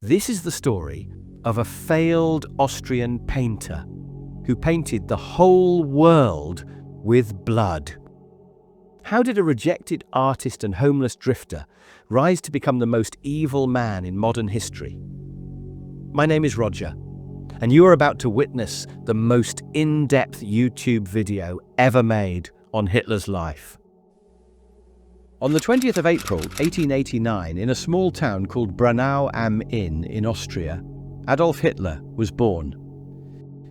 This is the story of a failed Austrian painter who painted the whole world with blood. How did a rejected artist and homeless drifter rise to become the most evil man in modern history? My name is Roger, and you are about to witness the most in-depth YouTube video ever made on Hitler's life. On the 20th of April, 1889, in a small town called Braunau am Inn in Austria, Adolf Hitler was born.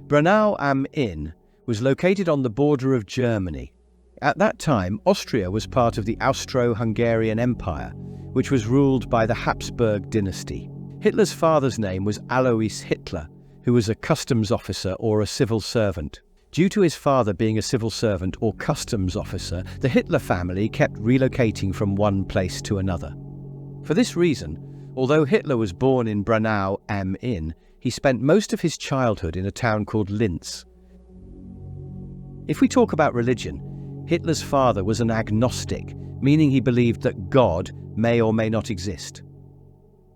Braunau am Inn was located on the border of Germany. At that time, Austria was part of the Austro-Hungarian Empire, which was ruled by the Habsburg dynasty. Hitler's father's name was Alois Hitler, who was a customs officer or a civil servant. Due to his father being a civil servant or customs officer, the Hitler family kept relocating from one place to another. For this reason, although Hitler was born in Braunau am Inn, he spent most of his childhood in a town called Linz. If we talk about religion, Hitler's father was an agnostic, meaning he believed that God may or may not exist.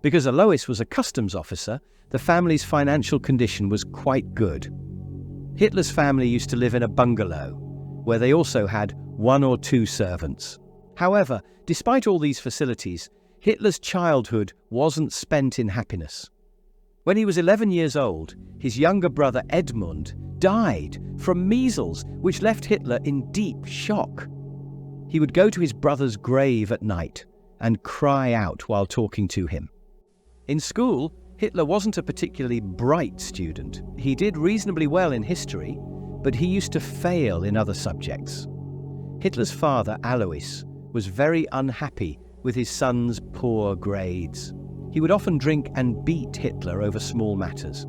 Because Alois was a customs officer, the family's financial condition was quite good. Hitler's family used to live in a bungalow, where they also had one or two servants. However, despite all these facilities, Hitler's childhood wasn't spent in happiness. When he was 11 years old, his younger brother Edmund died from measles, which left Hitler in deep shock. He would go to his brother's grave at night and cry out while talking to him. In school, Hitler wasn't a particularly bright student. He did reasonably well in history, but he used to fail in other subjects. Hitler's father, Alois, was very unhappy with his son's poor grades. He would often drink and beat Hitler over small matters.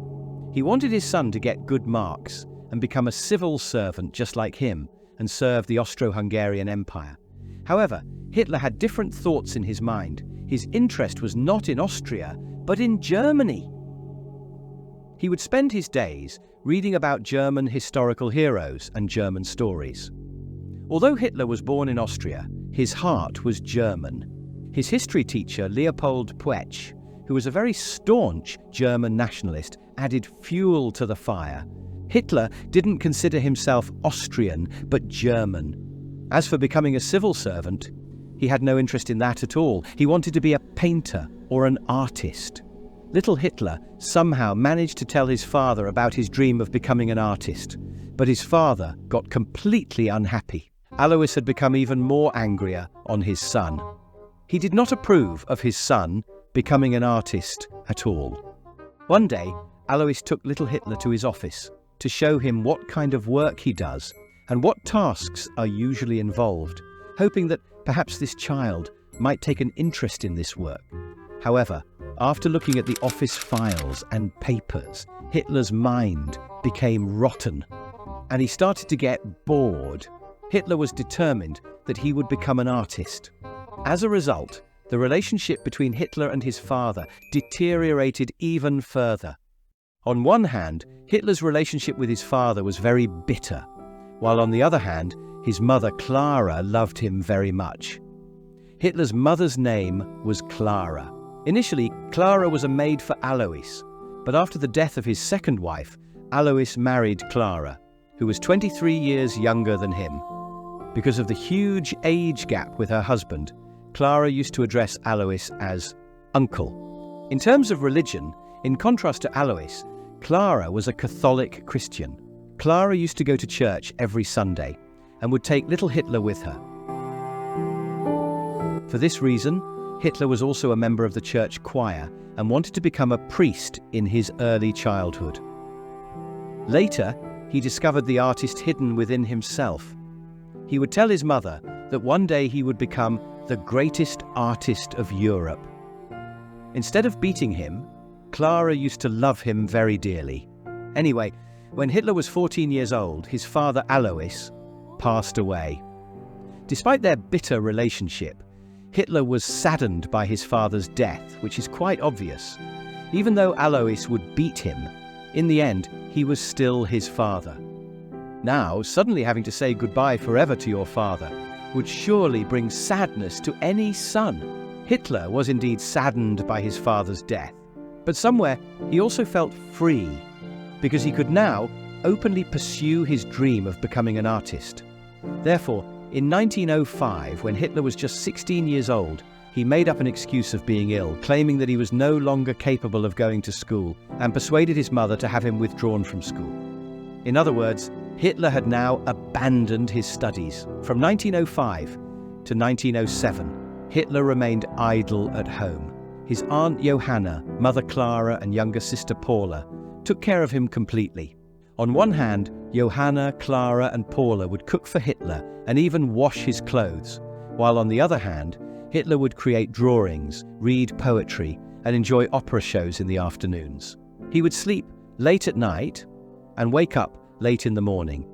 He wanted his son to get good marks and become a civil servant just like him and serve the Austro-Hungarian Empire. However, Hitler had different thoughts in his mind. His interest was not in Austria, but in Germany. He would spend his days reading about German historical heroes and German stories. Although Hitler was born in Austria, his heart was German. His history teacher, Leopold Puech, who was a very staunch German nationalist, added fuel to the fire. Hitler didn't consider himself Austrian, but German. As for becoming a civil servant, he had no interest in that at all. He wanted to be a painter or an artist. Little Hitler somehow managed to tell his father about his dream of becoming an artist, but his father got completely unhappy. Alois had become even more angrier on his son. He did not approve of his son becoming an artist at all. One day, Alois took little Hitler to his office to show him what kind of work he does and what tasks are usually involved, hoping that perhaps this child might take an interest in this work. However, after looking at the office files and papers, Hitler's mind became rotten, and he started to get bored. Hitler was determined that he would become an artist. As a result, the relationship between Hitler and his father deteriorated even further. On one hand, Hitler's relationship with his father was very bitter, while on the other hand, his mother Clara loved him very much. Hitler's mother's name was Clara. Initially, Clara was a maid for Alois, but after the death of his second wife, Alois married Clara, who was 23 years younger than him. Because of the huge age gap with her husband, Clara used to address Alois as uncle. In terms of religion, in contrast to Alois, Clara was a Catholic Christian. Clara used to go to church every Sunday and would take little Hitler with her. For this reason, Hitler was also a member of the church choir and wanted to become a priest in his early childhood. Later, he discovered the artist hidden within himself. He would tell his mother that one day he would become the greatest artist of Europe. Instead of beating him, Clara used to love him very dearly. Anyway, when Hitler was 14 years old, his father Alois passed away. Despite their bitter relationship, Hitler was saddened by his father's death, which is quite obvious. Even though Alois would beat him, in the end, he was still his father. Now, suddenly having to say goodbye forever to your father would surely bring sadness to any son. Hitler was indeed saddened by his father's death, But somewhere, he also felt free, because he could now openly pursue his dream of becoming an artist. Therefore, in 1905, when Hitler was just 16 years old, he made up an excuse of being ill, claiming that he was no longer capable of going to school, and persuaded his mother to have him withdrawn from school. In other words, Hitler had now abandoned his studies. From 1905 to 1907, Hitler remained idle at home. His aunt Johanna, mother Clara, and younger sister Paula took care of him completely. On one hand, Johanna, Clara, and Paula would cook for Hitler and even wash his clothes, while on the other hand, Hitler would create drawings, read poetry, and enjoy opera shows in the afternoons. He would sleep late at night and wake up late in the morning.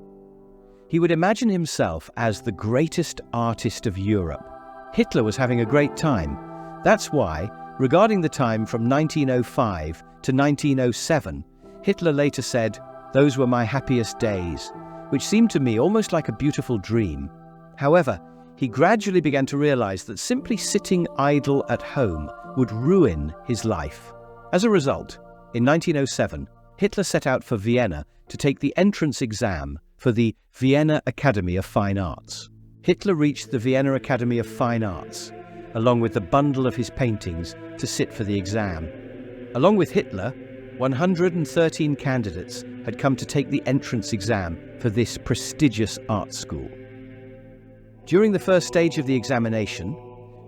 He would imagine himself as the greatest artist of Europe. Hitler was having a great time. That's why, regarding the time from 1905 to 1907, Hitler later said, "Those were my happiest days," which seemed to me almost like a beautiful dream. However, he gradually began to realize that simply sitting idle at home would ruin his life. As a result, in 1907, Hitler set out for Vienna to take the entrance exam for the Vienna Academy of Fine Arts. Hitler reached the Vienna Academy of Fine Arts, along with the bundle of his paintings, to sit for the exam. Along with Hitler, 113 candidates had come to take the entrance exam for this prestigious art school. During the first stage of the examination,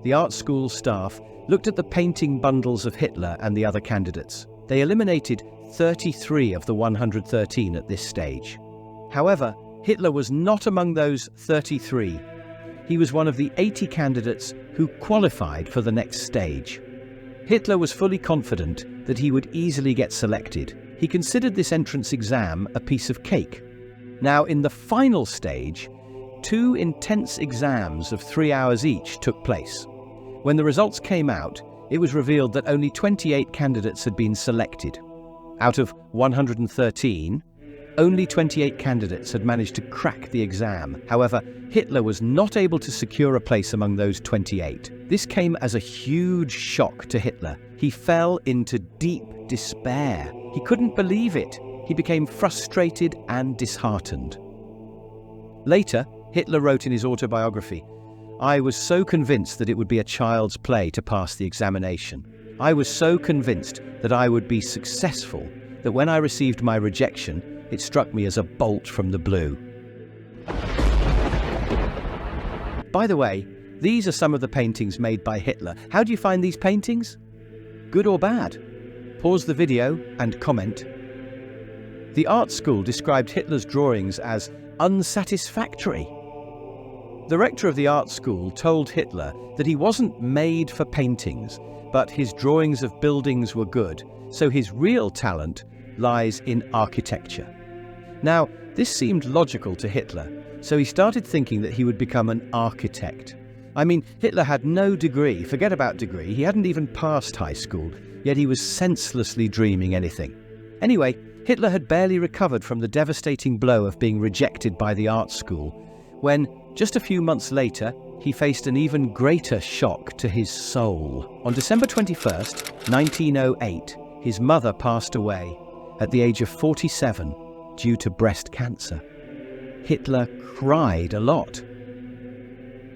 the art school staff looked at the painting bundles of Hitler and the other candidates. They eliminated 33 of the 113 at this stage. However, Hitler was not among those 33. He was one of the 80 candidates who qualified for the next stage. Hitler was fully confident that he would easily get selected. He considered this entrance exam a piece of cake. Now, in the final stage, 2 intense exams of 3 hours each took place. When the results came out, it was revealed that only 28 candidates had been selected. Out of 113, only 28 candidates had managed to crack the exam. However, Hitler was not able to secure a place among those 28. This came as a huge shock to Hitler. He fell into deep despair. He couldn't believe it. He became frustrated and disheartened. Later, Hitler wrote in his autobiography, "I was so convinced that it would be a child's play to pass the examination. I was so convinced that I would be successful that when I received my rejection, it struck me as a bolt from the blue." By the way, these are some of the paintings made by Hitler. How do you find these paintings? Good or bad? Pause the video and comment. The art school described Hitler's drawings as unsatisfactory. The rector of the art school told Hitler that he wasn't made for paintings, but his drawings of buildings were good, so his real talent lies in architecture. Now, this seemed logical to Hitler, so he started thinking that he would become an architect. I mean, Hitler had no degree, forget about degree, he hadn't even passed high school, yet he was senselessly dreaming anything. Anyway, Hitler had barely recovered from the devastating blow of being rejected by the art school, when, just a few months later, he faced an even greater shock to his soul. On December 21st, 1908, his mother passed away at the age of 47 due to breast cancer. Hitler cried a lot.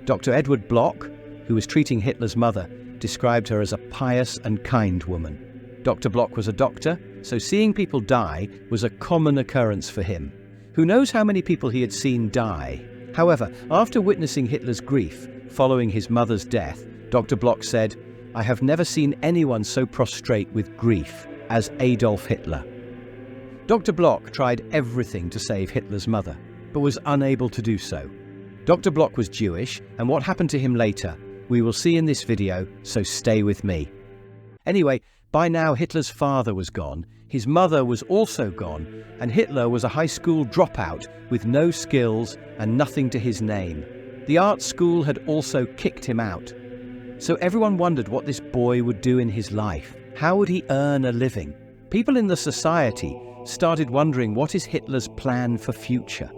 Dr. Edward Bloch, who was treating Hitler's mother, described her as a pious and kind woman. Dr. Bloch was a doctor, so seeing people die was a common occurrence for him. Who knows how many people he had seen die? However, after witnessing Hitler's grief following his mother's death, Dr. Bloch said, "I have never seen anyone so prostrate with grief as Adolf Hitler." Dr. Bloch tried everything to save Hitler's mother, but was unable to do so. Dr. Bloch was Jewish, and what happened to him later, we will see in this video, so stay with me. Anyway, by now Hitler's father was gone, his mother was also gone, and Hitler was a high school dropout with no skills and nothing to his name. The art school had also kicked him out. So everyone wondered what this boy would do in his life. How would he earn a living? People in the society started wondering, what is Hitler's plan for future?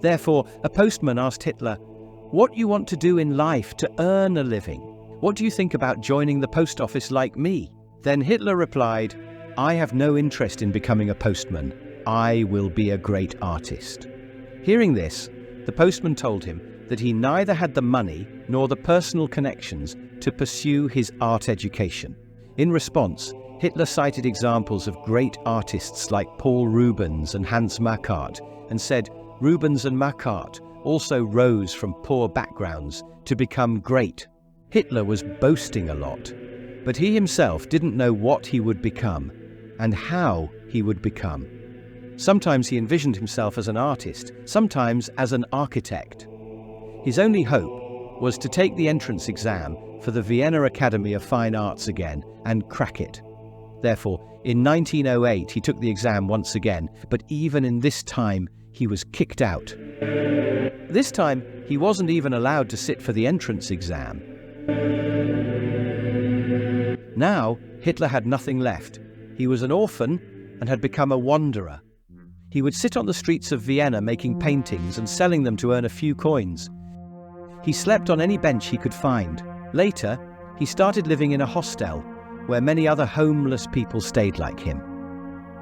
Therefore, a postman asked Hitler, "What do you want to do in life to earn a living? What do you think about joining the post office like me?" Then Hitler replied, "I have no interest in becoming a postman. I will be a great artist." Hearing this, the postman told him that he neither had the money nor the personal connections to pursue his art education. In response, Hitler cited examples of great artists like Paul Rubens and Hans Makart and said Rubens and Makart also rose from poor backgrounds to become great. Hitler was boasting a lot, but he himself didn't know what he would become and how he would become. Sometimes he envisioned himself as an artist, sometimes as an architect. His only hope was to take the entrance exam for the Vienna Academy of Fine Arts again and crack it. Therefore, in 1908 he took the exam once again, but even in this time he was kicked out. This time he wasn't even allowed to sit for the entrance exam. Now Hitler had nothing left. He was an orphan and had become a wanderer. He would sit on the streets of Vienna making paintings and selling them to earn a few coins. He slept on any bench he could find. Later, he started living in a hostel where many other homeless people stayed like him.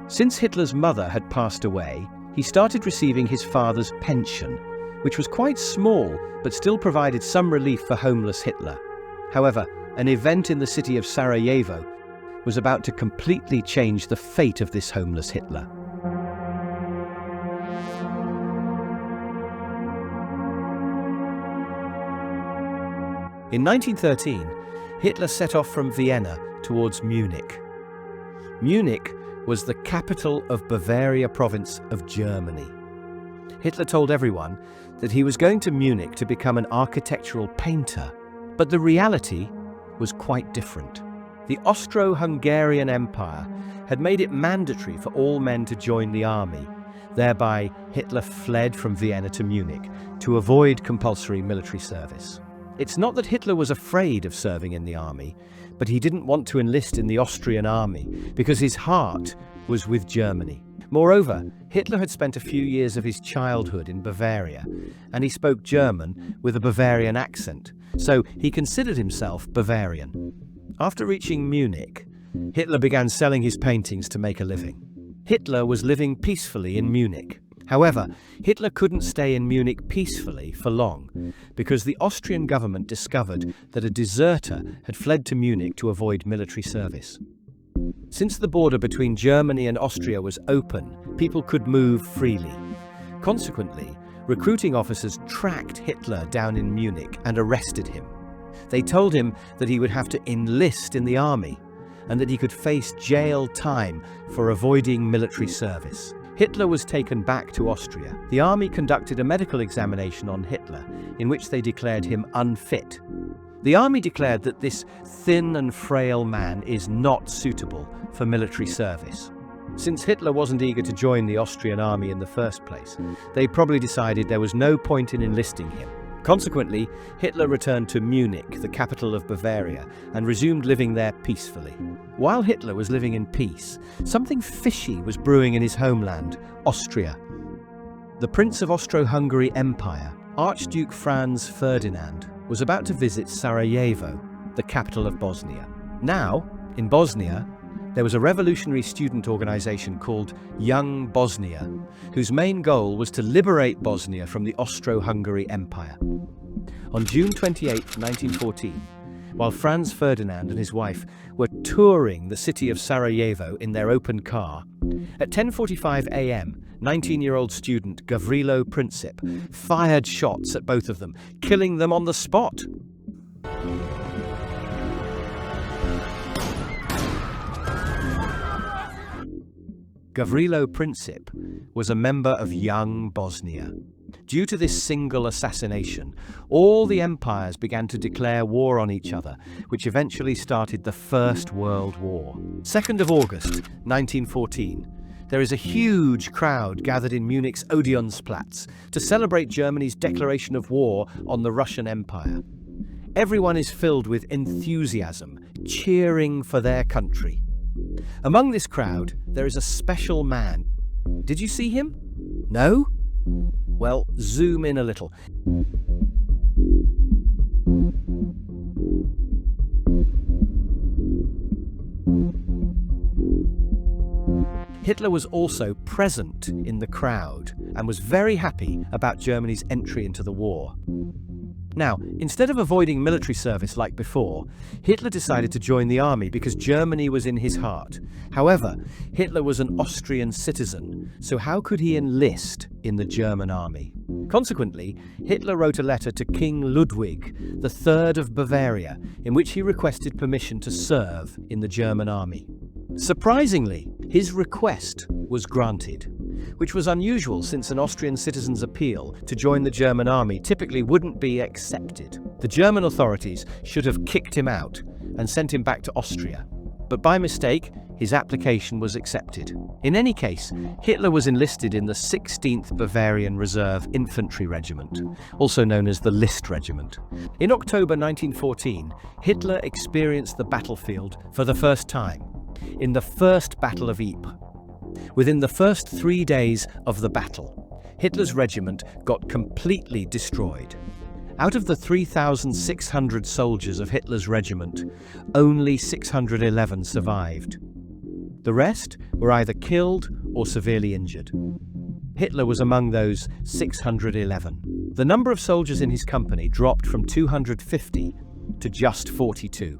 Since Hitler's mother had passed away, he started receiving his father's pension, which was quite small but still provided some relief for homeless Hitler. However, an event in the city of Sarajevo was about to completely change the fate of this homeless Hitler. In 1913, Hitler set off from Vienna towards Munich. Munich was the capital of Bavaria province of Germany. Hitler told everyone that he was going to Munich to become an architectural painter, but the reality was quite different. The Austro-Hungarian Empire had made it mandatory for all men to join the army. Thereby, Hitler fled from Vienna to Munich to avoid compulsory military service. It's not that Hitler was afraid of serving in the army, but he didn't want to enlist in the Austrian army because his heart was with Germany. Moreover, Hitler had spent a few years of his childhood in Bavaria, and he spoke German with a Bavarian accent, so he considered himself Bavarian. After reaching Munich, Hitler began selling his paintings to make a living. Hitler was living peacefully in Munich. However, Hitler couldn't stay in Munich peacefully for long because the Austrian government discovered that a deserter had fled to Munich to avoid military service. Since the border between Germany and Austria was open, people could move freely. Consequently, recruiting officers tracked Hitler down in Munich and arrested him. They told him that he would have to enlist in the army and that he could face jail time for avoiding military service. Hitler was taken back to Austria. The army conducted a medical examination on Hitler, in which they declared him unfit. The army declared that this thin and frail man is not suitable for military service. Since Hitler wasn't eager to join the Austrian army in the first place, they probably decided there was no point in enlisting him. Consequently, Hitler returned to Munich, the capital of Bavaria, and resumed living there peacefully. While Hitler was living in peace, something fishy was brewing in his homeland, Austria. The Prince of Austro-Hungary Empire, Archduke Franz Ferdinand, was about to visit Sarajevo, the capital of Bosnia. Now, in Bosnia, there was a revolutionary student organization called Young Bosnia, whose main goal was to liberate Bosnia from the Austro-Hungary Empire. On June 28, 1914, while Franz Ferdinand and his wife were touring the city of Sarajevo in their open car, at 10:45 a.m., 19-year-old student Gavrilo Princip fired shots at both of them, killing them on the spot. Gavrilo Princip was a member of Young Bosnia. Due to this single assassination, all the empires began to declare war on each other, which eventually started the First World War. 2nd of August, 1914, there is a huge crowd gathered in Munich's Odeonsplatz to celebrate Germany's declaration of war on the Russian Empire. Everyone is filled with enthusiasm, cheering for their country. Among this crowd, there is a special man. Did you see him? No? Well, zoom in a little. Hitler was also present in the crowd and was very happy about Germany's entry into the war. Now, instead of avoiding military service like before, Hitler decided to join the army because Germany was in his heart. However, Hitler was an Austrian citizen, so how could he enlist in the German army? Consequently, Hitler wrote a letter to King Ludwig III of Bavaria, in which he requested permission to serve in the German army. Surprisingly, his request was granted, which was unusual since an Austrian citizen's appeal to join the German army typically wouldn't be accepted. The German authorities should have kicked him out and sent him back to Austria, but by mistake, his application was accepted. In any case, Hitler was enlisted in the 16th Bavarian Reserve Infantry Regiment, also known as the List Regiment. In October 1914, Hitler experienced the battlefield for the first time, in the First Battle of Ypres. Within the first 3 days of the battle, Hitler's regiment got completely destroyed. Out of the 3,600 soldiers of Hitler's regiment, only 611 survived. The rest were either killed or severely injured. Hitler was among those 611. The number of soldiers in his company dropped from 250 to just 42.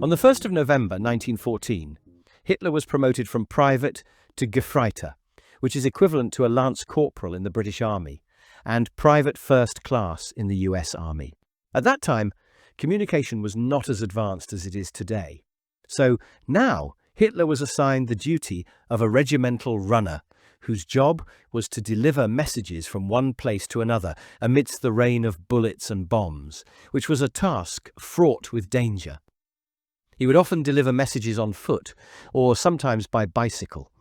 On the 1st of November 1914, Hitler was promoted from private to Gefreiter, which is equivalent to a lance corporal in the British Army, and private first class in the US Army. At that time, communication was not as advanced as it is today. So now, Hitler was assigned the duty of a regimental runner, whose job was to deliver messages from one place to another amidst the rain of bullets and bombs, which was a task fraught with danger. He would often deliver messages on foot, or sometimes by bicycle.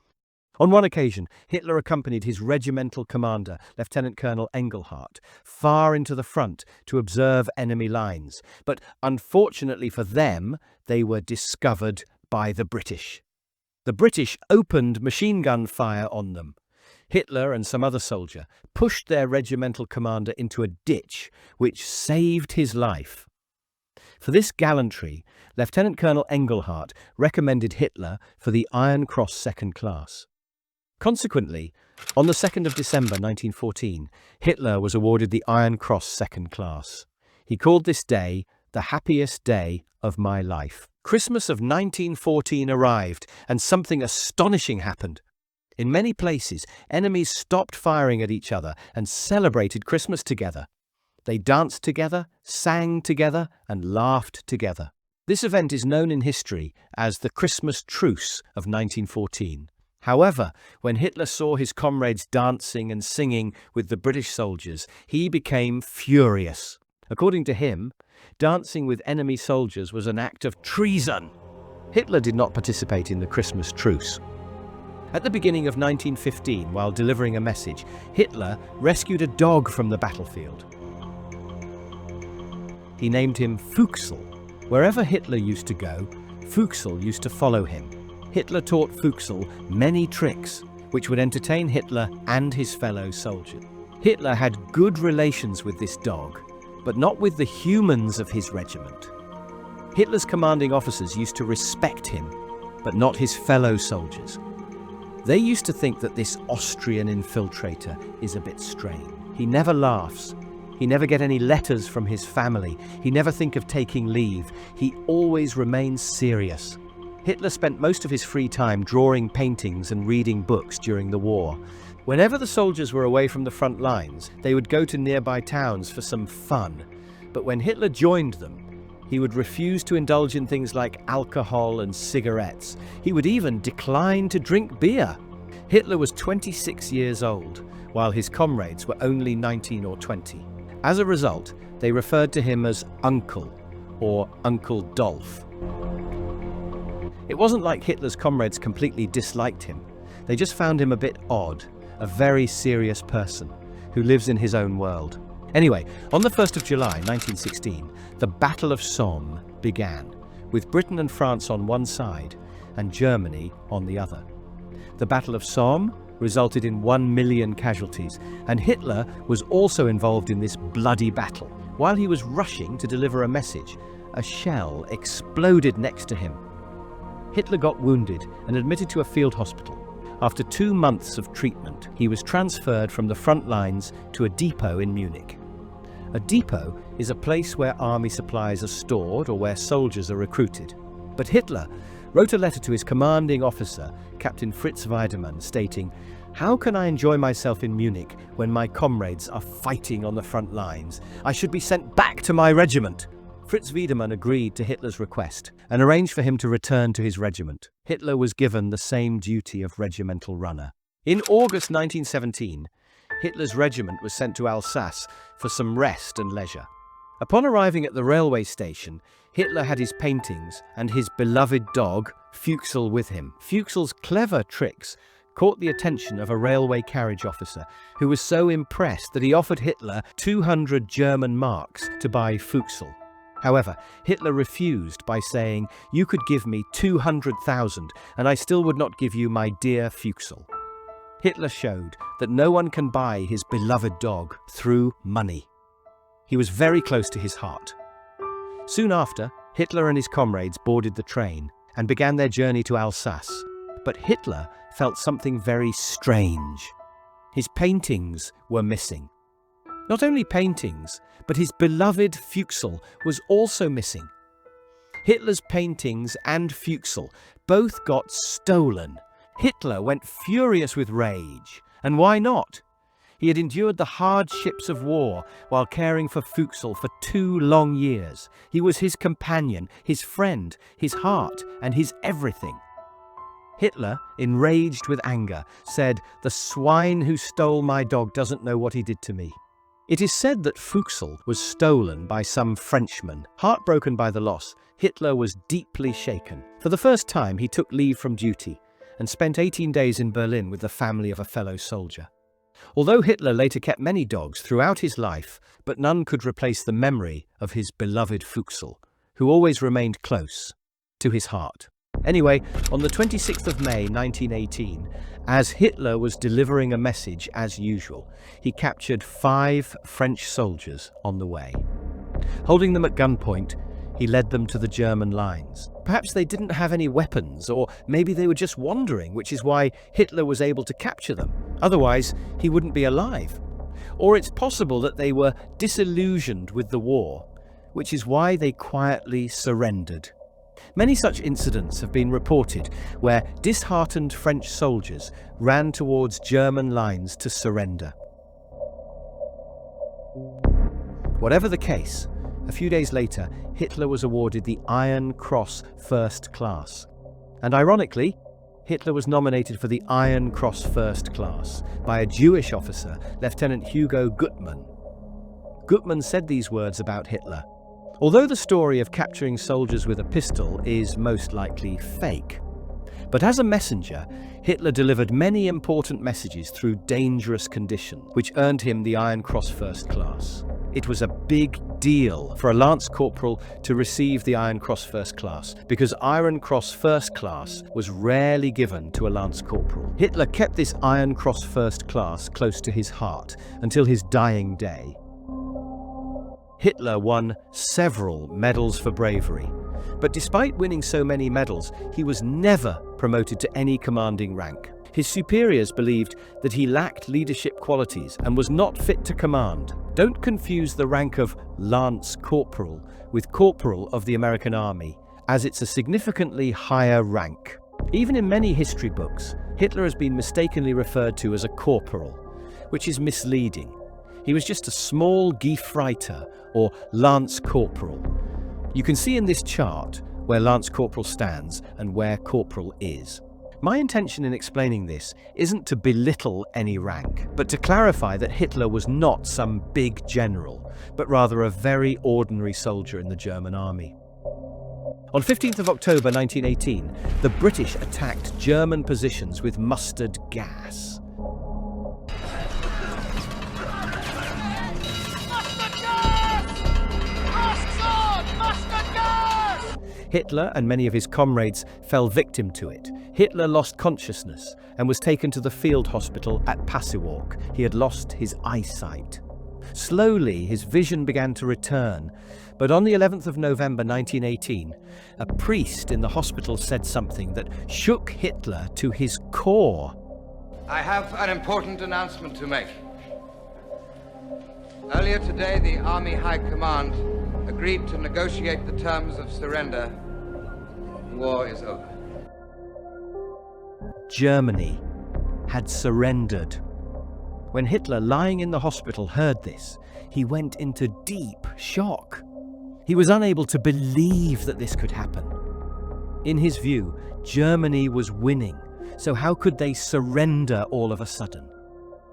On one occasion, Hitler accompanied his regimental commander, Lieutenant Colonel Engelhardt, far into the front to observe enemy lines, but unfortunately for them, they were discovered by the British. The British opened machine gun fire on them. Hitler and some other soldier pushed their regimental commander into a ditch, which saved his life. For this gallantry, Lieutenant Colonel Engelhardt recommended Hitler for the Iron Cross Second Class. Consequently, on the 2nd of December 1914, Hitler was awarded the Iron Cross Second Class. He called this day the happiest day of my life. Christmas of 1914 arrived, and something astonishing happened. In many places, enemies stopped firing at each other and celebrated Christmas together. They danced together, sang together, and laughed together. This event is known in history as the Christmas Truce of 1914. However, when Hitler saw his comrades dancing and singing with the British soldiers, he became furious. According to him, dancing with enemy soldiers was an act of treason. Hitler did not participate in the Christmas Truce. At the beginning of 1915, while delivering a message, Hitler rescued a dog from the battlefield. He named him Fuchsel. Wherever Hitler used to go, Fuchsel used to follow him. Hitler taught Fuchsel many tricks, which would entertain Hitler and his fellow soldiers. Hitler had good relations with this dog, but not with the humans of his regiment. Hitler's commanding officers used to respect him, but not his fellow soldiers. They used to think that this Austrian infiltrator is a bit strange. He never laughs. He never get any letters from his family. He never think of taking leave. He always remains serious. Hitler spent most of his free time drawing paintings and reading books during the war. Whenever the soldiers were away from the front lines, they would go to nearby towns for some fun. But when Hitler joined them, he would refuse to indulge in things like alcohol and cigarettes. He would even decline to drink beer. Hitler was 26 years old, while his comrades were only 19 or 20. As a result, they referred to him as Uncle, or Uncle Dolph. It wasn't like Hitler's comrades completely disliked him. They just found him a bit odd, a very serious person who lives in his own world. Anyway, on the 1st of July 1916, the Battle of Somme began, with Britain and France on one side and Germany on the other. The Battle of Somme resulted in 1 million casualties, and Hitler was also involved in this bloody battle. While he was rushing to deliver a message, a shell exploded next to him. Hitler got wounded and admitted to a field hospital. After 2 months of treatment, he was transferred from the front lines to a depot in Munich. A depot is a place where army supplies are stored or where soldiers are recruited. But Hitler wrote a letter to his commanding officer, Captain Fritz Wiedemann, stating, "How can I enjoy myself in Munich when my comrades are fighting on the front lines? I should be sent back to my regiment." Fritz Wiedemann agreed to Hitler's request and arranged for him to return to his regiment. Hitler was given the same duty of regimental runner. In August 1917, Hitler's regiment was sent to Alsace for some rest and leisure. Upon arriving at the railway station, Hitler had his paintings and his beloved dog, Fuchsel, with him. Fuchsel's clever tricks caught the attention of a railway carriage officer, who was so impressed that he offered Hitler 200 German marks to buy Fuchsel. However, Hitler refused by saying, "You could give me 200,000 and I still would not give you my dear Fuchsel." Hitler showed that no one can buy his beloved dog through money. He was very close to his heart. Soon after, Hitler and his comrades boarded the train and began their journey to Alsace. But Hitler felt something very strange. His paintings were missing. Not only paintings, but his beloved Fuchsel was also missing. Hitler's paintings and Fuchsel both got stolen. Hitler went furious with rage. And why not? He had endured the hardships of war while caring for Fuchsel for 2 long years. He was his companion, his friend, his heart, and his everything. Hitler, enraged with anger, said, "The swine who stole my dog doesn't know what he did to me." It is said that Fuchsel was stolen by some Frenchman. Heartbroken by the loss, Hitler was deeply shaken. For the first time, he took leave from duty and spent 18 days in Berlin with the family of a fellow soldier. Although Hitler later kept many dogs throughout his life, but none could replace the memory of his beloved Fuchsel, who always remained close to his heart. Anyway, on the 26th of May 1918, as Hitler was delivering a message as usual, he captured 5 French soldiers on the way. Holding them at gunpoint, he led them to the German lines. Perhaps they didn't have any weapons, or maybe they were just wandering, which is why Hitler was able to capture them. Otherwise, he wouldn't be alive. Or it's possible that they were disillusioned with the war, which is why they quietly surrendered. Many such incidents have been reported where disheartened French soldiers ran towards German lines to surrender. Whatever the case, a few days later, Hitler was awarded the Iron Cross First Class. And ironically, Hitler was nominated for the Iron Cross First Class by a Jewish officer, Lieutenant Hugo Gutmann. Gutmann said these words about Hitler: "Although the story of capturing soldiers with a pistol is most likely fake, but as a messenger, Hitler delivered many important messages through dangerous conditions, which earned him the Iron Cross First Class. It was a big deal for a Lance Corporal to receive the Iron Cross First Class, because Iron Cross First Class was rarely given to a Lance Corporal. Hitler kept this Iron Cross First Class close to his heart until his dying day. Hitler won several medals for bravery, but despite winning so many medals, he was never promoted to any commanding rank. His superiors believed that he lacked leadership qualities and was not fit to command. Don't confuse the rank of Lance Corporal with Corporal of the American Army, as it's a significantly higher rank. Even in many history books, Hitler has been mistakenly referred to as a corporal, which is misleading. He was just a small Gefreiter, or Lance Corporal. You can see in this chart where Lance Corporal stands and where Corporal is. My intention in explaining this isn't to belittle any rank, but to clarify that Hitler was not some big general, but rather a very ordinary soldier in the German army. On 15th of October 1918, the British attacked German positions with mustard gas. Hitler and many of his comrades fell victim to it. Hitler lost consciousness and was taken to the field hospital at Pasewalk. He had lost his eyesight. Slowly, his vision began to return, but on the 11th of November 1918, a priest in the hospital said something that shook Hitler to his core. I have an important announcement to make. Earlier today, the Army High Command agreed to negotiate the terms of surrender. The war is over. Germany had surrendered. When Hitler, lying in the hospital, heard this, he went into deep shock. He was unable to believe that this could happen. In his view, Germany was winning, so how could they surrender all of a sudden?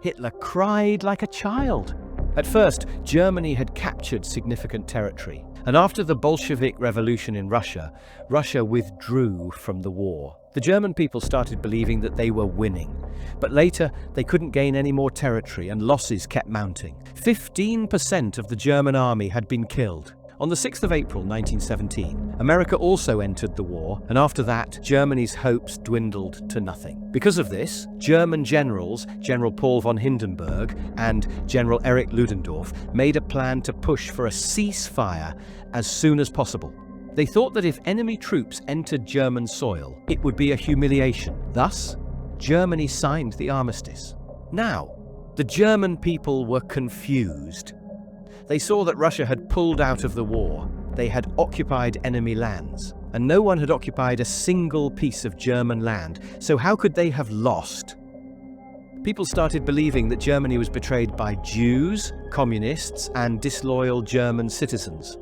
Hitler cried like a child. At first, Germany had captured significant territory, and after the Bolshevik Revolution in Russia, Russia withdrew from the war. The German people started believing that they were winning, but later they couldn't gain any more territory and losses kept mounting. 15% of the German army had been killed. On the 6th of April 1917, America also entered the war, and after that, Germany's hopes dwindled to nothing. Because of this, German generals, General Paul von Hindenburg and General Erich Ludendorff, made a plan to push for a ceasefire as soon as possible. They thought that if enemy troops entered German soil, it would be a humiliation. Thus, Germany signed the armistice. Now, the German people were confused. They saw that Russia had pulled out of the war. They had occupied enemy lands, and no one had occupied a single piece of German land, so how could they have lost? People started believing that Germany was betrayed by Jews, communists, and disloyal German citizens.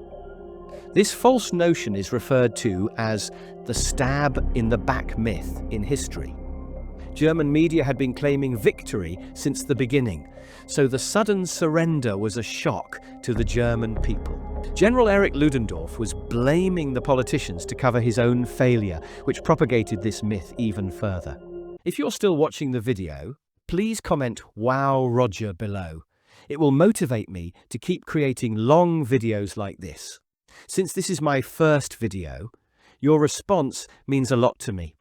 This false notion is referred to as the stab in the back myth in history. German media had been claiming victory since the beginning, so the sudden surrender was a shock to the German people. General Erich Ludendorff was blaming the politicians to cover his own failure, which propagated this myth even further. If you're still watching the video, please comment "Wow, Roger" below. It will motivate me to keep creating long videos like this. Since this is my first video, your response means a lot to me.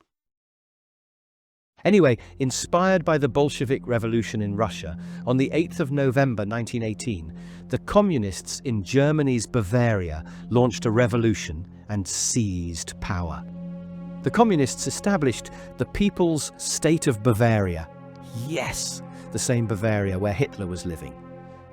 Anyway, inspired by the Bolshevik Revolution in Russia, on the 8th of November 1918, the communists in Germany's Bavaria launched a revolution and seized power. The communists established the People's State of Bavaria. Yes, the same Bavaria where Hitler was living.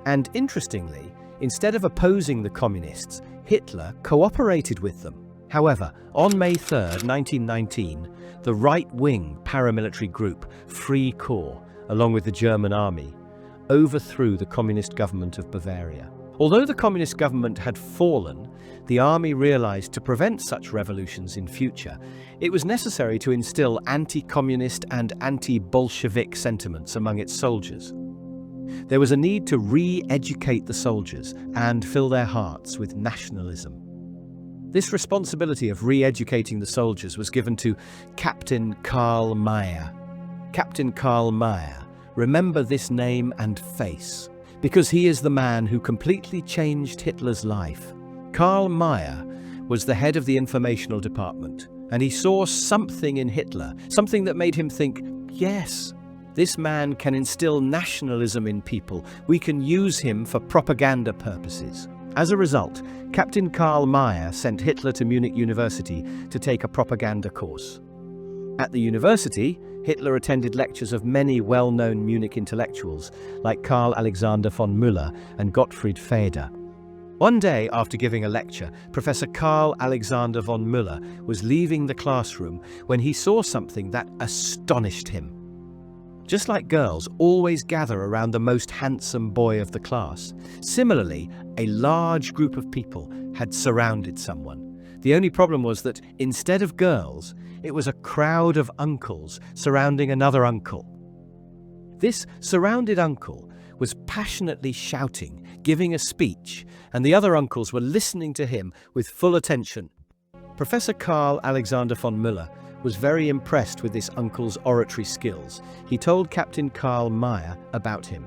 And interestingly, instead of opposing the communists, Hitler cooperated with them. However, on May 3rd, 1919, the right-wing paramilitary group Free Corps, along with the German army, overthrew the communist government of Bavaria. Although the communist government had fallen, the army realized to prevent such revolutions in future, it was necessary to instill anti-communist and anti-Bolshevik sentiments among its soldiers. There was a need to re-educate the soldiers and fill their hearts with nationalism. This responsibility of re-educating the soldiers was given to Captain Karl Mayr. Captain Karl Mayr, remember this name and face, because he is the man who completely changed Hitler's life. Karl Mayr was the head of the informational department, and he saw something in Hitler, something that made him think, yes, this man can instill nationalism in people. We can use him for propaganda purposes. As a result, Captain Karl Mayr sent Hitler to Munich University to take a propaganda course. At the university, Hitler attended lectures of many well-known Munich intellectuals like Karl Alexander von Müller and Gottfried Feder. One day, after giving a lecture, Professor Karl Alexander von Müller was leaving the classroom when he saw something that astonished him. Just like girls always gather around the most handsome boy of the class, similarly, a large group of people had surrounded someone. The only problem was that instead of girls, it was a crowd of uncles surrounding another uncle. This surrounded uncle was passionately shouting, giving a speech, and the other uncles were listening to him with full attention. Professor Karl Alexander von Müller was very impressed with this uncle's oratory skills. He told Captain Karl Mayr about him.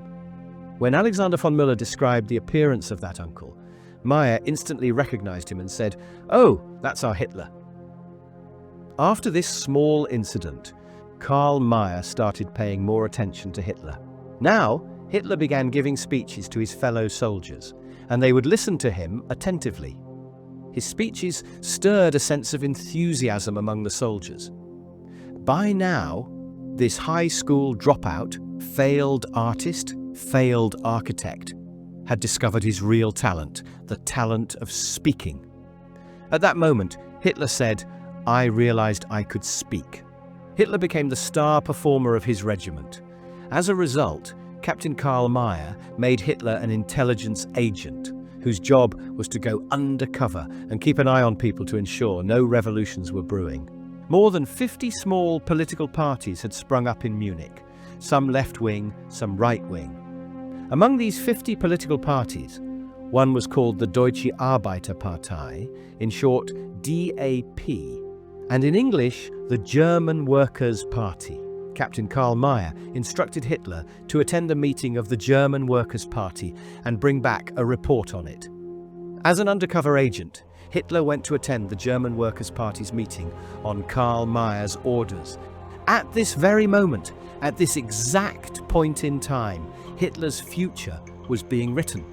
When Alexander von Müller described the appearance of that uncle, Mayr instantly recognized him and said, "Oh, that's our Hitler." After this small incident, Karl Mayr started paying more attention to Hitler. Now, Hitler began giving speeches to his fellow soldiers, and they would listen to him attentively. His speeches stirred a sense of enthusiasm among the soldiers. By now, This high school dropout, failed artist, failed architect, had discovered his real talent, the talent of speaking. At that moment, Hitler said, "I realized I could speak." Hitler became the star performer of his regiment. As a result, Captain Karl Mayr made Hitler an intelligence agent, whose job was to go undercover and keep an eye on people to ensure no revolutions were brewing. More than 50 small political parties had sprung up in Munich, some left-wing, some right-wing. Among these 50 political parties, one was called the Deutsche Arbeiterpartei, in short DAP, and in English, the German Workers' Party. Captain Karl Mayr instructed Hitler to attend a meeting of the German Workers' Party and bring back a report on it. As an undercover agent, Hitler went to attend the German Workers' Party's meeting on Karl Mayr's orders. At this very moment, at this exact point in time, Hitler's future was being written.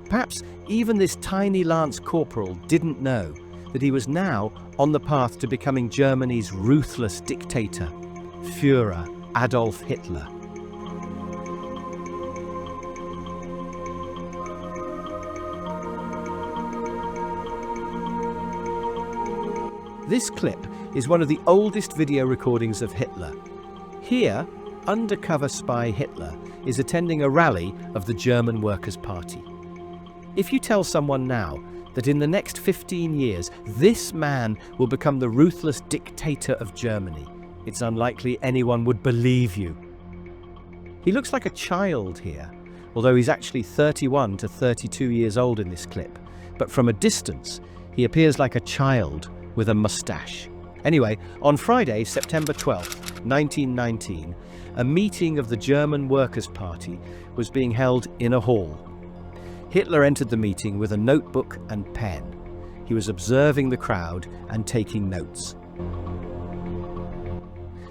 Perhaps even this tiny lance corporal didn't know that he was now on the path to becoming Germany's ruthless dictator, Führer Adolf Hitler. This clip is one of the oldest video recordings of Hitler. Here, undercover spy Hitler is attending a rally of the German Workers' Party. If you tell someone now that in the next 15 years, this man will become the ruthless dictator of Germany, it's unlikely anyone would believe you. He looks like a child here, although he's actually 31 to 32 years old in this clip. But from a distance, he appears like a child with a mustache. Anyway, on Friday, September 12, 1919, a meeting of the German Workers' Party was being held in a hall. Hitler entered the meeting with a notebook and pen. He was observing the crowd and taking notes.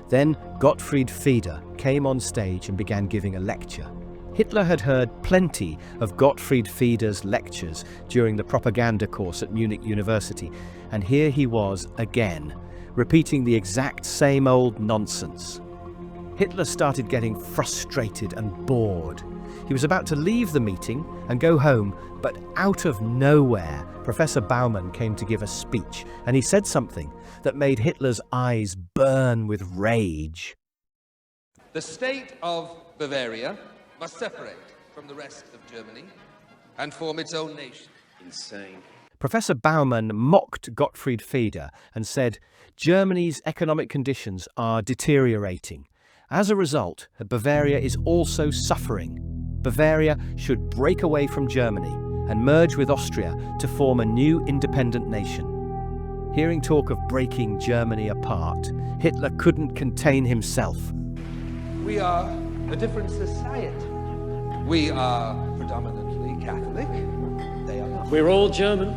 Then Gottfried Feder came on stage and began giving a lecture. Hitler had heard plenty of Gottfried Feder's lectures during the propaganda course at Munich University, and here he was again, repeating the exact same old nonsense. Hitler started getting frustrated and bored. He was about to leave the meeting and go home, but out of nowhere, Professor Baumann came to give a speech, and he said something that made Hitler's eyes burn with rage. The state of Bavaria must separate from the rest of Germany and form its own nation. Insane. Professor Baumann mocked Gottfried Feder and said, "Germany's economic conditions are deteriorating. As a result, Bavaria is also suffering. Bavaria should break away from Germany and merge with Austria to form a new independent nation." Hearing talk of breaking Germany apart, Hitler couldn't contain himself. We are a different society. We are predominantly Catholic. They are not. We're all German.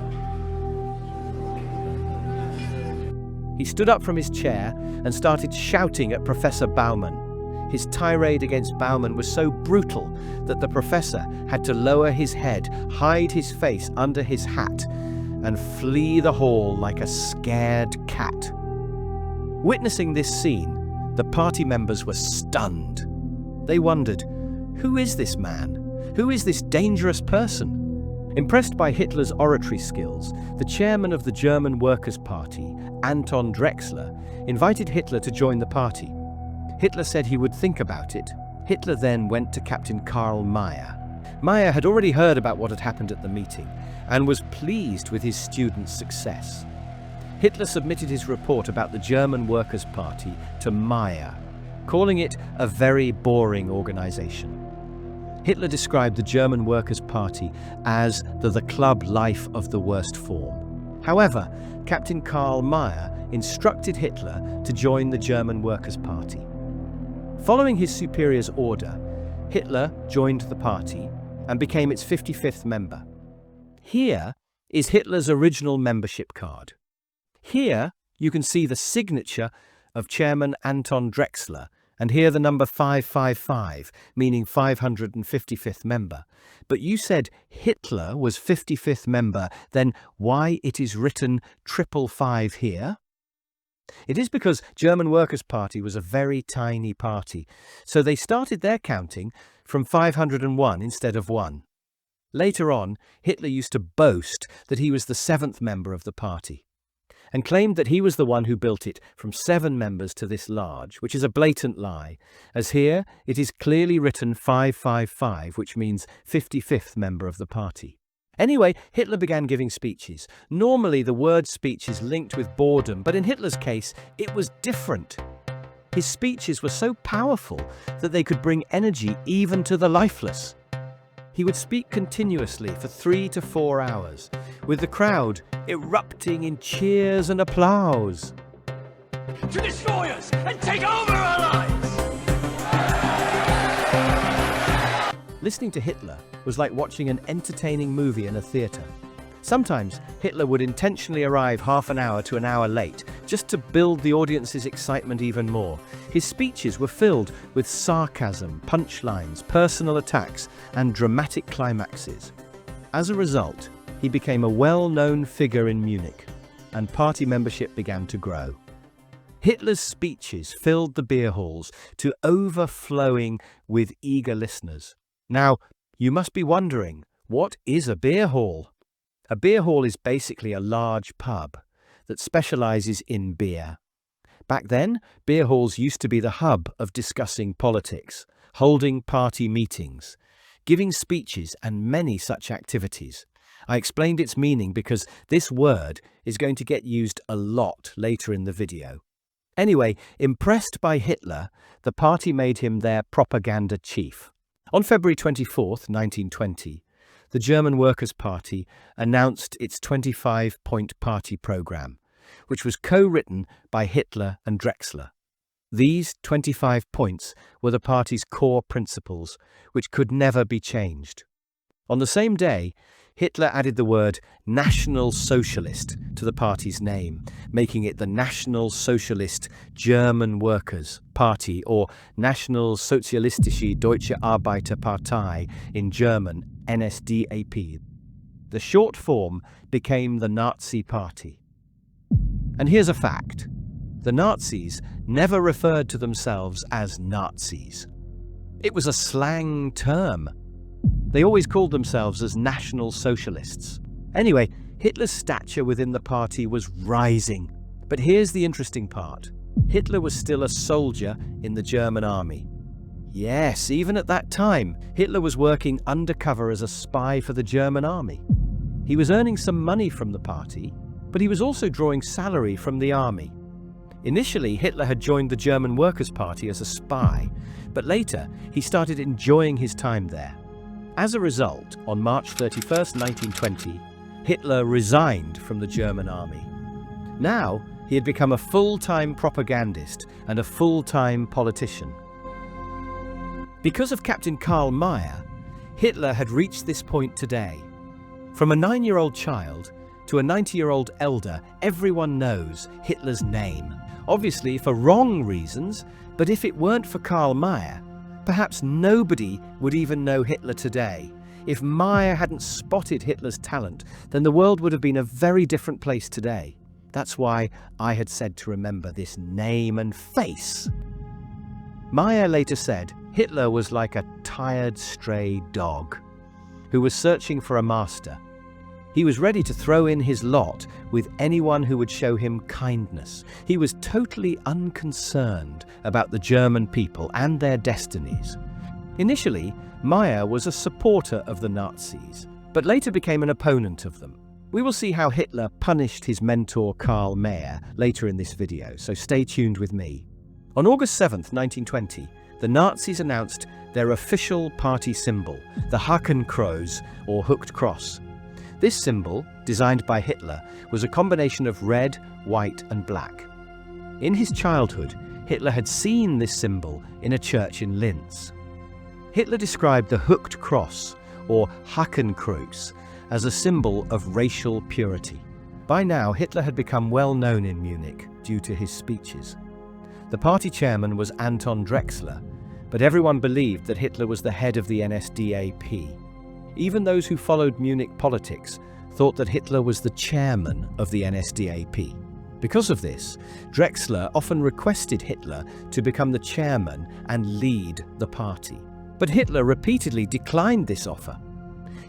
He stood up from his chair and started shouting at Professor Baumann. His tirade against Baumann was so brutal that the professor had to lower his head, hide his face under his hat, and flee the hall like a scared cat. Witnessing this scene, the party members were stunned. They wondered, who is this man? Who is this dangerous person? Impressed by Hitler's oratory skills, the chairman of the German Workers' Party, Anton Drexler, invited Hitler to join the party. Hitler said he would think about it. Hitler then went to Captain Karl Mayr. Mayr had already heard about what had happened at the meeting and was pleased with his students' success. Hitler submitted his report about the German Workers' Party to Mayr, calling it a very boring organization. Hitler described the German Workers' Party as the club life of the worst form. However, Captain Karl Mayr instructed Hitler to join the German Workers' Party. Following his superior's order, Hitler joined the party and became its 55th member. Here is Hitler's original membership card. Here you can see the signature of Chairman Anton Drexler, and here the number 555, meaning 555th member. But you said Hitler was 55th member, then why it is written 555 here? It is because German Workers' Party was a very tiny party, so they started their counting from 501 instead of 1. Later on, Hitler used to boast that he was the 7th member of the party, and claimed that he was the one who built it from 7 members to this large, which is a blatant lie, as here it is clearly written 555, which means 55th member of the party. Anyway, Hitler began giving speeches. Normally the word speech is linked with boredom, but in Hitler's case, it was different. His speeches were so powerful that they could bring energy even to the lifeless. He would speak continuously for 3 to 4 hours, with the crowd erupting in cheers and applause. To destroy us and take over our lives! Listening to Hitler was like watching an entertaining movie in a theatre. Sometimes Hitler would intentionally arrive half an hour to an hour late, just to build the audience's excitement even more. His speeches were filled with sarcasm, punchlines, personal attacks, and dramatic climaxes. As a result, he became a well-known figure in Munich, and party membership began to grow. Hitler's speeches filled the beer halls to overflowing with eager listeners. Now, you must be wondering, what is a beer hall? A beer hall is basically a large pub that specializes in beer. Back then, beer halls used to be the hub of discussing politics, holding party meetings, giving speeches, and many such activities. I explained its meaning because this word is going to get used a lot later in the video. Anyway, impressed by Hitler, the party made him their propaganda chief. On February 24, 1920, the German Workers' Party announced its 25-point party program, which was co-written by Hitler and Drexler. These 25 points were the party's core principles, which could never be changed. On the same day, Hitler added the word National Socialist to the party's name, making it the National Socialist German Workers' Party, or National Sozialistische Deutsche Arbeiterpartei in German, NSDAP. The short form became the Nazi Party. And here's a fact. The Nazis never referred to themselves as Nazis. It was a slang term. They always called themselves as National Socialists. Anyway, Hitler's stature within the party was rising. But here's the interesting part. Hitler was still a soldier in the German army. Yes, even at that time, Hitler was working undercover as a spy for the German army. He was earning some money from the party, but he was also drawing salary from the army. Initially, Hitler had joined the German Workers' Party as a spy, but later he started enjoying his time there. As a result, on March 31, 1920, Hitler resigned from the German army. Now, he had become a full-time propagandist and a full-time politician. Because of Captain Karl Mayr, Hitler had reached this point today. From a 9-year-old child to a 90-year-old elder, everyone knows Hitler's name. Obviously for wrong reasons, but if it weren't for Karl Mayr, perhaps nobody would even know Hitler today. If Mayr hadn't spotted Hitler's talent, then the world would have been a very different place today. That's why I had said to remember this name and face. Mayr later said Hitler was like a tired stray dog who was searching for a master. He was ready to throw in his lot with anyone who would show him kindness. He was totally unconcerned about the German people and their destinies. Initially, Mayr was a supporter of the Nazis, but later became an opponent of them. We will see how Hitler punished his mentor Karl Mayr later in this video, so stay tuned with me. On August 7, 1920, the Nazis announced their official party symbol, the Hakenkreuz, or hooked cross. This symbol, designed by Hitler, was a combination of red, white, and black. In his childhood, Hitler had seen this symbol in a church in Linz. Hitler described the hooked cross, or Hakenkreuz, as a symbol of racial purity. By now, Hitler had become well known in Munich due to his speeches. The party chairman was Anton Drexler, but everyone believed that Hitler was the head of the NSDAP. Even those who followed Munich politics thought that Hitler was the chairman of the NSDAP. Because of this, Drexler often requested Hitler to become the chairman and lead the party. But Hitler repeatedly declined this offer.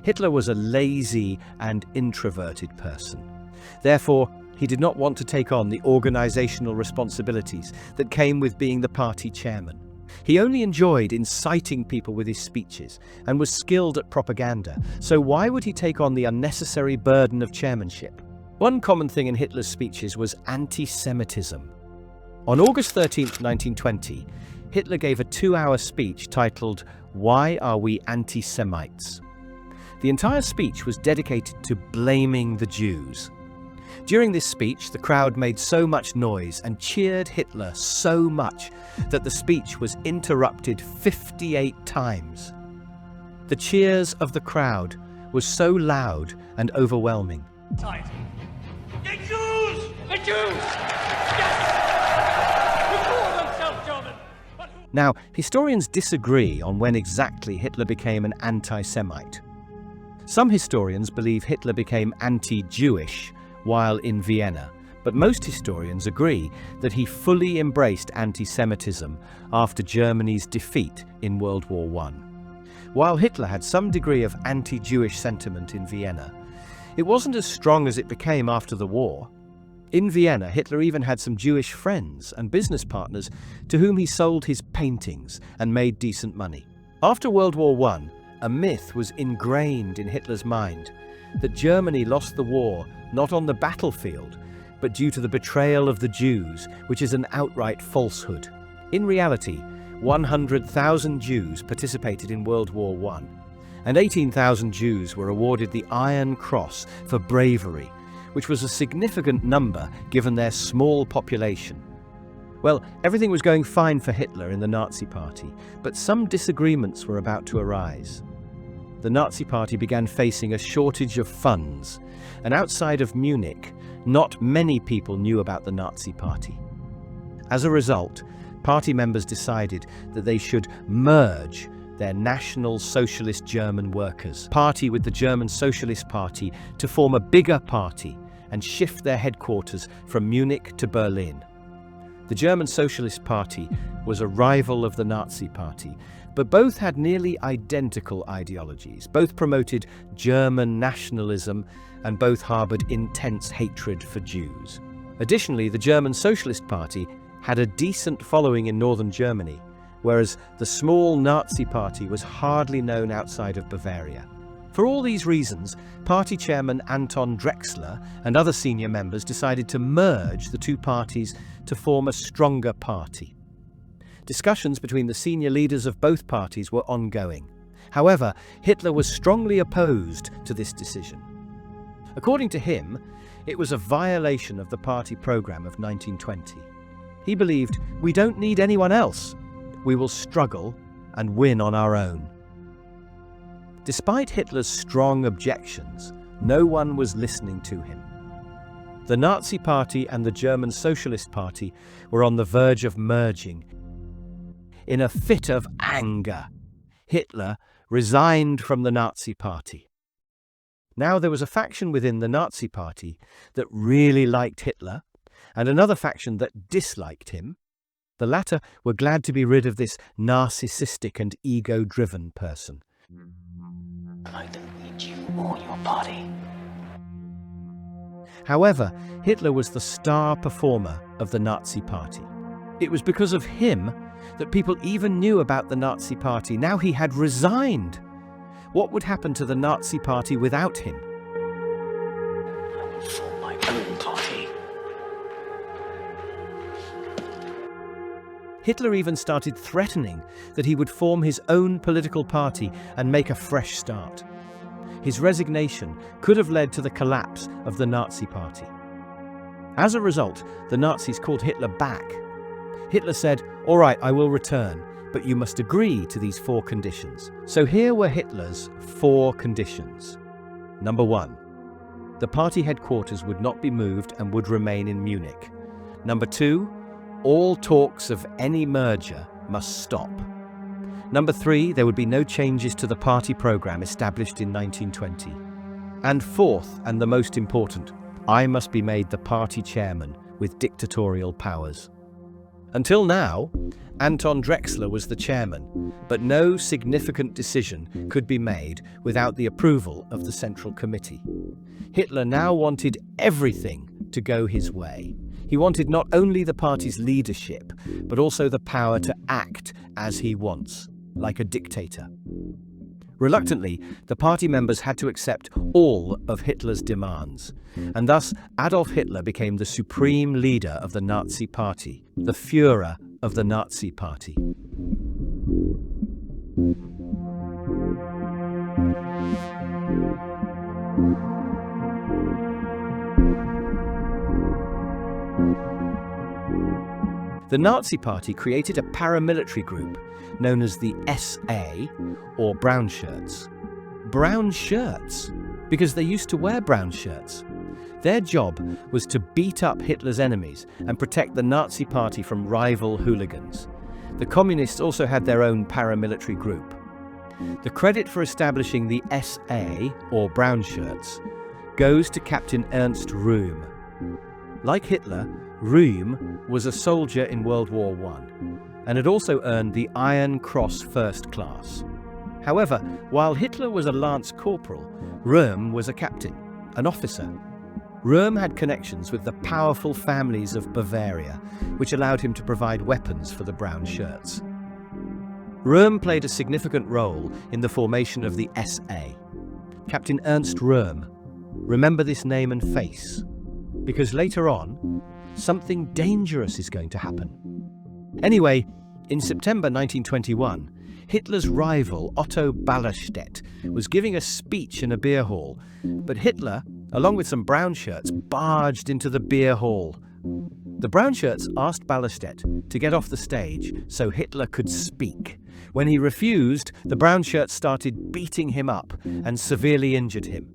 Hitler was a lazy and introverted person. Therefore, he did not want to take on the organizational responsibilities that came with being the party chairman. He only enjoyed inciting people with his speeches and was skilled at propaganda, so why would he take on the unnecessary burden of chairmanship? One common thing in Hitler's speeches was anti-Semitism. On August 13, 1920, Hitler gave a 2-hour speech titled, "Why Are We Anti-Semites?" The entire speech was dedicated to blaming the Jews. During this speech, the crowd made so much noise and cheered Hitler so much that the speech was interrupted 58 times. The cheers of the crowd was so loud and overwhelming. The Jews! The Jews! Yes! Who call themselves German! But who... Now, historians disagree on when exactly Hitler became an anti-Semite. Some historians believe Hitler became anti-Jewish while in Vienna, but most historians agree that he fully embraced anti-Semitism after Germany's defeat in World War I. While Hitler had some degree of anti-Jewish sentiment in Vienna, it wasn't as strong as it became after the war. In Vienna, Hitler even had some Jewish friends and business partners to whom he sold his paintings and made decent money. After World War I, a myth was ingrained in Hitler's mind that Germany lost the war not on the battlefield, but due to the betrayal of the Jews, which is an outright falsehood. In reality, 100,000 Jews participated in World War I, and 18,000 Jews were awarded the Iron Cross for bravery, which was a significant number given their small population. Well, everything was going fine for Hitler in the Nazi Party, but some disagreements were about to arise. The Nazi Party began facing a shortage of funds, and outside of Munich, not many people knew about the Nazi Party. As a result, party members decided that they should merge their National Socialist German Workers' Party with the German Socialist Party to form a bigger party and shift their headquarters from Munich to Berlin. The German Socialist Party was a rival of the Nazi Party, but both had nearly identical ideologies. Both promoted German nationalism and both harbored intense hatred for Jews. Additionally, the German Socialist Party had a decent following in northern Germany, whereas the small Nazi Party was hardly known outside of Bavaria. For all these reasons, party chairman Anton Drexler and other senior members decided to merge the two parties to form a stronger party. Discussions between the senior leaders of both parties were ongoing. However, Hitler was strongly opposed to this decision. According to him, it was a violation of the party program of 1920. He believed, "We don't need anyone else. We will struggle and win on our own." Despite Hitler's strong objections, no one was listening to him. The Nazi Party and the German Socialist Party were on the verge of merging. In a fit of anger, Hitler resigned from the Nazi Party. Now there was a faction within the Nazi Party that really liked Hitler, and another faction that disliked him. The latter were glad to be rid of this narcissistic and ego-driven person. I don't need you or your party. However, Hitler was the star performer of the Nazi Party. It was because of him that people even knew about the Nazi Party. Now he had resigned. What would happen to the Nazi Party without him? I will form my own party. Hitler even started threatening that he would form his own political party and make a fresh start. His resignation could have led to the collapse of the Nazi Party. As a result, the Nazis called Hitler back. Hitler said, "All right, I will return, but you must agree to these 4 conditions." So here were Hitler's 4 conditions. Number 1, the party headquarters would not be moved and would remain in Munich. Number 2, all talks of any merger must stop. Number 3, there would be no changes to the party program established in 1920. And 4th, and the most important, I must be made the party chairman with dictatorial powers. Until now, Anton Drexler was the chairman, but no significant decision could be made without the approval of the Central Committee. Hitler now wanted everything to go his way. He wanted not only the party's leadership, but also the power to act as he wants, like a dictator. Reluctantly, the party members had to accept all of Hitler's demands, and thus Adolf Hitler became the supreme leader of the Nazi Party, the Führer of the Nazi Party. The Nazi Party created a paramilitary group known as the SA, or Brown Shirts. Brown shirts? Because they used to wear brown shirts. Their job was to beat up Hitler's enemies and protect the Nazi Party from rival hooligans. The communists also had their own paramilitary group. The credit for establishing the SA, or Brown Shirts, goes to Captain Ernst Röhm. Like Hitler, Röhm was a soldier in World War I and had also earned the Iron Cross First Class. However, while Hitler was a lance corporal, Röhm was a captain, an officer. Röhm had connections with the powerful families of Bavaria, which allowed him to provide weapons for the Brown Shirts. Röhm played a significant role in the formation of the SA. Captain Ernst Röhm. Remember this name and face, because later on, something dangerous is going to happen. Anyway, in September 1921, Hitler's rival Otto Ballerstedt was giving a speech in a beer hall, but Hitler, along with some brown shirts, barged into the beer hall. The brown shirts asked Ballerstedt to get off the stage so Hitler could speak. When he refused, the brown shirts started beating him up and severely injured him.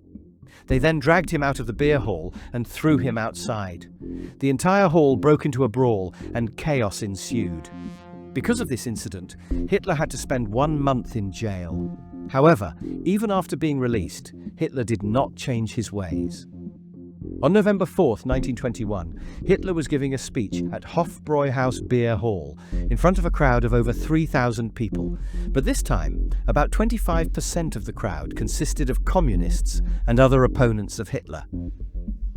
They then dragged him out of the beer hall and threw him outside. The entire hall broke into a brawl and chaos ensued. Because of this incident, Hitler had to spend 1 month in jail. However, even after being released, Hitler did not change his ways. On November 4th, 1921, Hitler was giving a speech at Hofbräuhaus Beer Hall in front of a crowd of over 3,000 people. But this time, about 25% of the crowd consisted of communists and other opponents of Hitler.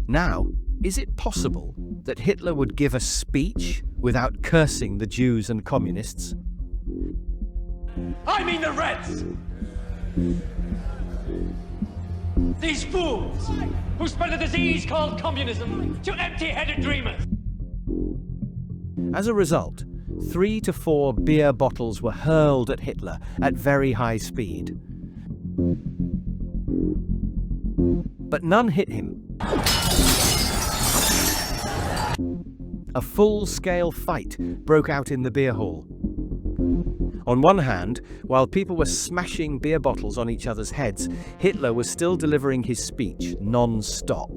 Now, is it possible that Hitler would give a speech without cursing the Jews and communists? I mean the Reds! These fools who spread a disease called communism to empty-headed dreamers! As a result, 3 to 4 beer bottles were hurled at Hitler at very high speed. But none hit him. A full-scale fight broke out in the beer hall. On one hand, while people were smashing beer bottles on each other's heads, Hitler was still delivering his speech non-stop.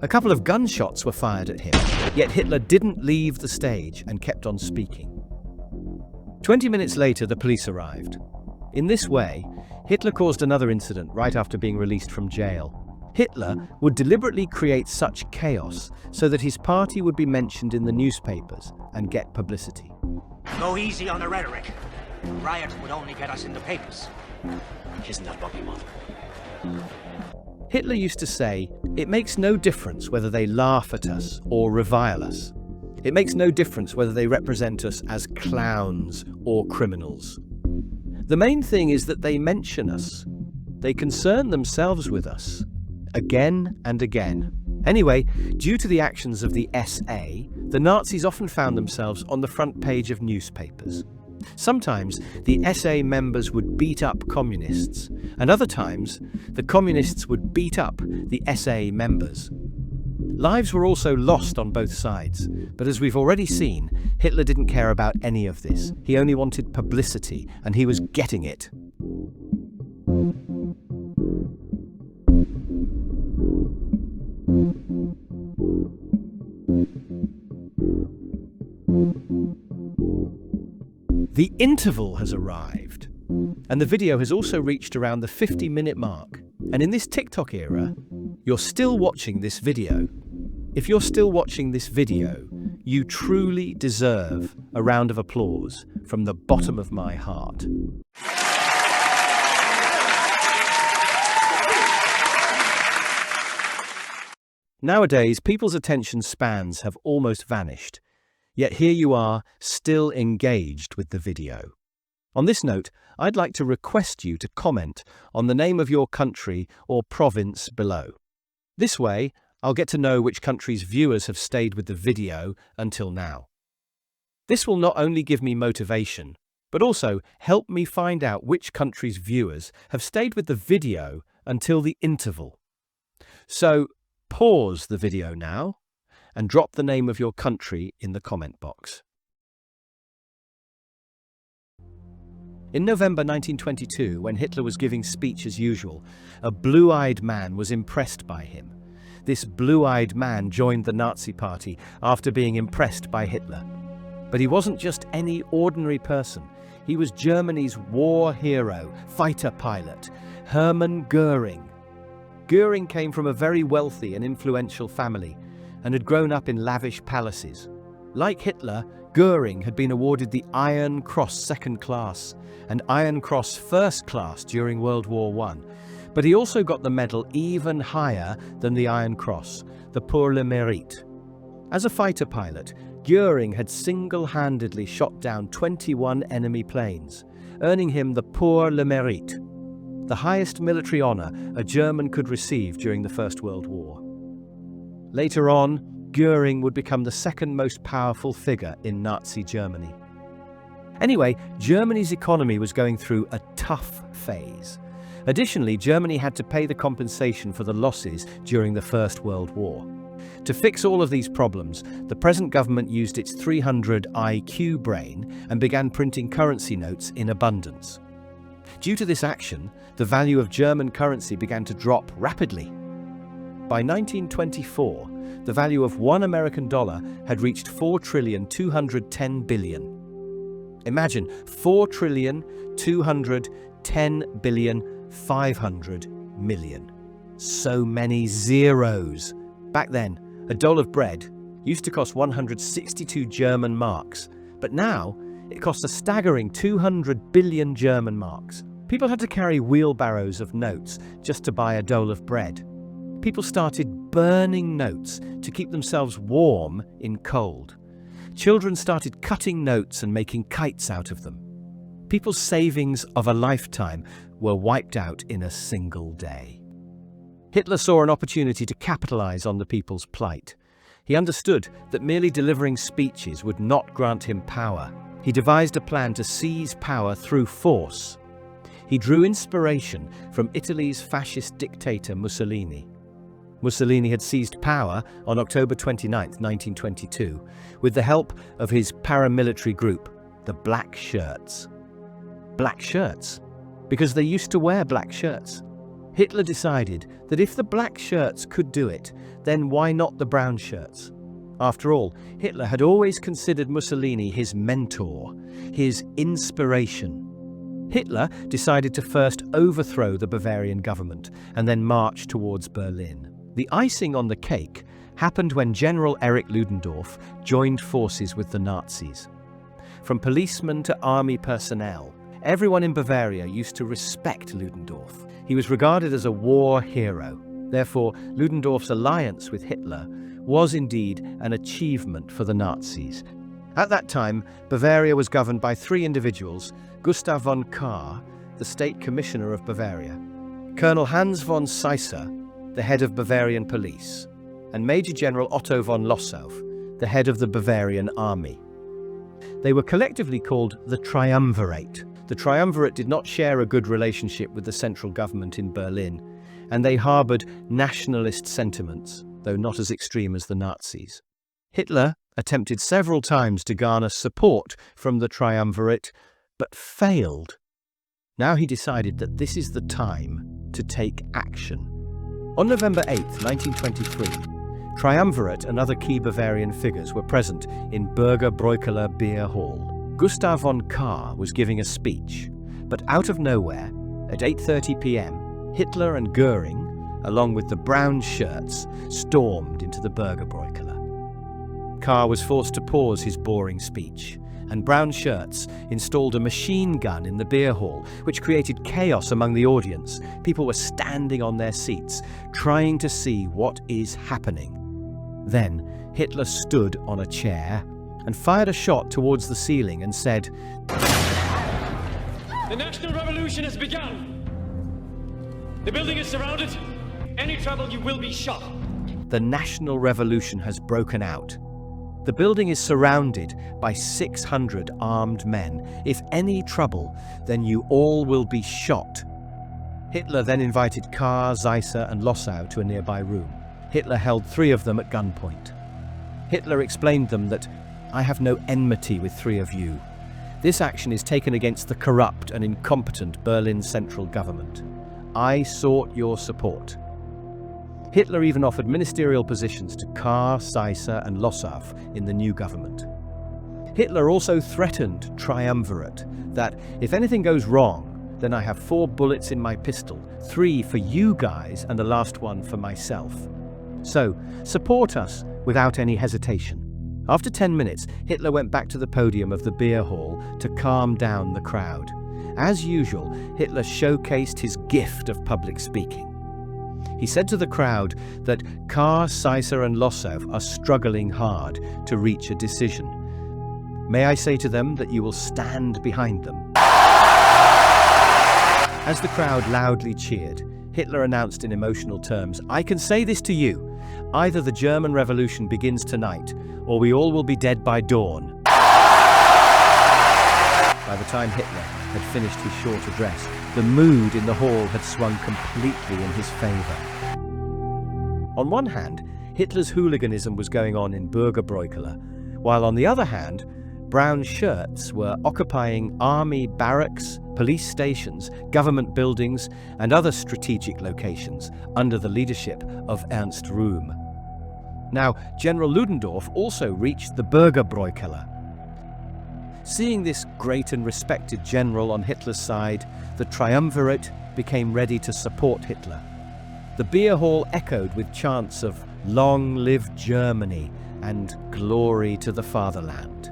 A couple of gunshots were fired at him, yet Hitler didn't leave the stage and kept on speaking. 20 minutes later, the police arrived. In this way, Hitler caused another incident right after being released from jail. Hitler would deliberately create such chaos so that his party would be mentioned in the newspapers and get publicity. Go easy on the rhetoric. The riot would only get us in the papers. Isn't that what we want? Hitler used to say, "It makes no difference whether they laugh at us or revile us. It makes no difference whether they represent us as clowns or criminals. The main thing is that they mention us. They concern themselves with us. Again and again." Anyway, due to the actions of the SA, the Nazis often found themselves on the front page of newspapers. Sometimes the SA members would beat up communists, and other times the communists would beat up the SA members. Lives were also lost on both sides, but as we've already seen, Hitler didn't care about any of this. He only wanted publicity, and he was getting it. The interval has arrived, and the video has also reached around the 50-minute mark. And in this TikTok era, you're still watching this video. If you're still watching this video, you truly deserve a round of applause from the bottom of my heart. Nowadays, people's attention spans have almost vanished, yet here you are, still engaged with the video. On this note, I'd like to request you to comment on the name of your country or province below. This way, I'll get to know which country's viewers have stayed with the video until now. This will not only give me motivation, but also help me find out which country's viewers have stayed with the video until the interval. So, pause the video now and drop the name of your country in the comment box. In November 1922, when Hitler was giving speech as usual, a blue-eyed man was impressed by him. This blue-eyed man joined the Nazi Party after being impressed by Hitler. But he wasn't just any ordinary person. He was Germany's war hero, fighter pilot, Hermann Göring. Göring came from a very wealthy and influential family and had grown up in lavish palaces. Like Hitler, Göring had been awarded the Iron Cross Second Class and Iron Cross First Class during World War I, but he also got the medal even higher than the Iron Cross, the Pour le Mérite. As a fighter pilot, Göring had single-handedly shot down 21 enemy planes, earning him the Pour le Mérite, the highest military honor a German could receive during the First World War. Later on, Göring would become the second most powerful figure in Nazi Germany. Anyway, Germany's economy was going through a tough phase. Additionally, Germany had to pay the compensation for the losses during the First World War. To fix all of these problems, the present government used its 300 IQ brain and began printing currency notes in abundance. Due to this action, the value of German currency began to drop rapidly. By 1924, the value of $1 American had reached $4.210 trillion. Imagine $4.210.500 billion. So many zeros. Back then, a doll of bread used to cost 162 German marks, but now it costs a staggering 200 billion German marks. People had to carry wheelbarrows of notes just to buy a dole of bread. People started burning notes to keep themselves warm in cold. Children started cutting notes and making kites out of them. People's savings of a lifetime were wiped out in a single day. Hitler saw an opportunity to capitalize on the people's plight. He understood that merely delivering speeches would not grant him power. He devised a plan to seize power through force. He drew inspiration from Italy's fascist dictator Mussolini. Mussolini had seized power on October 29, 1922, with the help of his paramilitary group, the Black Shirts. Black Shirts? Because they used to wear black shirts. Hitler decided that if the Black Shirts could do it, then why not the Brown Shirts? After all, Hitler had always considered Mussolini his mentor, his inspiration. Hitler decided to first overthrow the Bavarian government and then march towards Berlin. The icing on the cake happened when General Erich Ludendorff joined forces with the Nazis. From policemen to army personnel, everyone in Bavaria used to respect Ludendorff. He was regarded as a war hero. Therefore, Ludendorff's alliance with Hitler was indeed an achievement for the Nazis. At that time, Bavaria was governed by three individuals: Gustav von Kahr, the state commissioner of Bavaria, Colonel Hans von Seisser, the head of Bavarian police, and Major General Otto von Lossow, the head of the Bavarian army. They were collectively called the Triumvirate. The Triumvirate did not share a good relationship with the central government in Berlin, and they harbored nationalist sentiments, though not as extreme as the Nazis. Hitler attempted several times to garner support from the Triumvirate, but failed. Now he decided that this is the time to take action. On November 8, 1923, Triumvirate and other key Bavarian figures were present in Bürger Bräukeler Beer Hall. Gustav von Kahr was giving a speech, but out of nowhere, at 8:30 p.m., Hitler and Göring, along with the brown shirts, stormed into the Bürgerbräukeller. Carr was forced to pause his boring speech, and brown shirts installed a machine gun in the beer hall, which created chaos among the audience. People were standing on their seats, trying to see what is happening. Then Hitler stood on a chair and fired a shot towards the ceiling and said, The National Revolution has begun. The building is surrounded. Any trouble, you will be shot. The National Revolution has broken out. The building is surrounded by 600 armed men. If any trouble, then you all will be shot. Hitler then invited Carr, Zeisser and Lossow to a nearby room. Hitler held 3 of them at gunpoint. Hitler explained them that, I have no enmity with 3 of you. This action is taken against the corrupt and incompetent Berlin central government. I sought your support. Hitler even offered ministerial positions to Carr, Zeisser and Lossow in the new government. Hitler also threatened triumvirate that if anything goes wrong, then I have 4 bullets in my pistol, 3 for you guys and the last one for myself. So, support us without any hesitation. After 10 minutes, Hitler went back to the podium of the beer hall to calm down the crowd. As usual, Hitler showcased his gift of public speaking. He said to the crowd that Carr, Zeisser and Lossow are struggling hard to reach a decision. May I say to them that you will stand behind them? As the crowd loudly cheered, Hitler announced in emotional terms, I can say this to you, either the German Revolution begins tonight, or we all will be dead by dawn. By the time Hitler had finished his short address, the mood in the hall had swung completely in his favour. On one hand, Hitler's hooliganism was going on in Bürgerbräukeller, while on the other hand, brown shirts were occupying army barracks, police stations, government buildings, and other strategic locations under the leadership of Ernst Röhm. Now, General Ludendorff also reached the Bürgerbräukeller. Seeing this great and respected general on Hitler's side, the triumvirate became ready to support Hitler. The beer hall echoed with chants of "Long live Germany" and "Glory to the fatherland."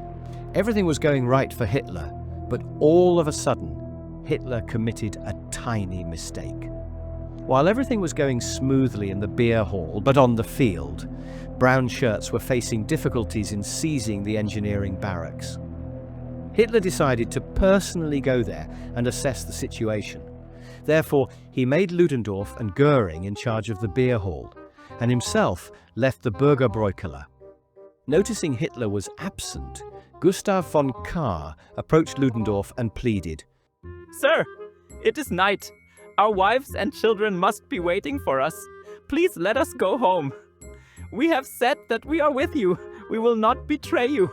Everything was going right for Hitler, but all of a sudden, Hitler committed a tiny mistake. While everything was going smoothly in the beer hall, but on the field, brown shirts were facing difficulties in seizing the engineering barracks. Hitler decided to personally go there and assess the situation. Therefore, he made Ludendorff and Göring in charge of the beer hall, and himself left the Bürgerbräukeller. Noticing Hitler was absent, Gustav von Kahr approached Ludendorff and pleaded, Sir, it is night. Our wives and children must be waiting for us. Please let us go home. We have said that we are with you. We will not betray you.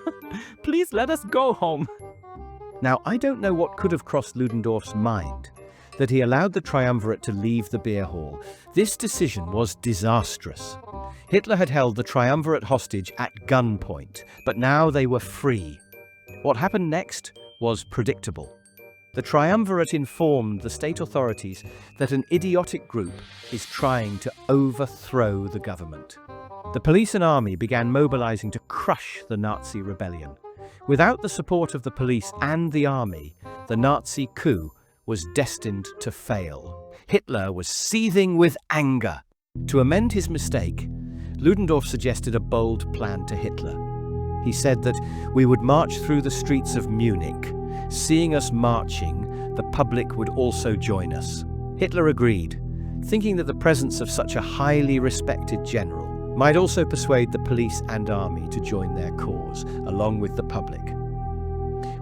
Please let us go home. Now, I don't know what could have crossed Ludendorff's mind, that he allowed the triumvirate to leave the beer hall. This decision was disastrous. Hitler had held the triumvirate hostage at gunpoint, but now they were free. What happened next was predictable. The triumvirate informed the state authorities that an idiotic group is trying to overthrow the government. The police and army began mobilizing to crush the Nazi rebellion. Without the support of the police and the army, the Nazi coup was destined to fail. Hitler was seething with anger. To amend his mistake, Ludendorff suggested a bold plan to Hitler. He said that we would march through the streets of Munich. Seeing us marching, the public would also join us. Hitler agreed, thinking that the presence of such a highly respected general might also persuade the police and army to join their cause, along with the public.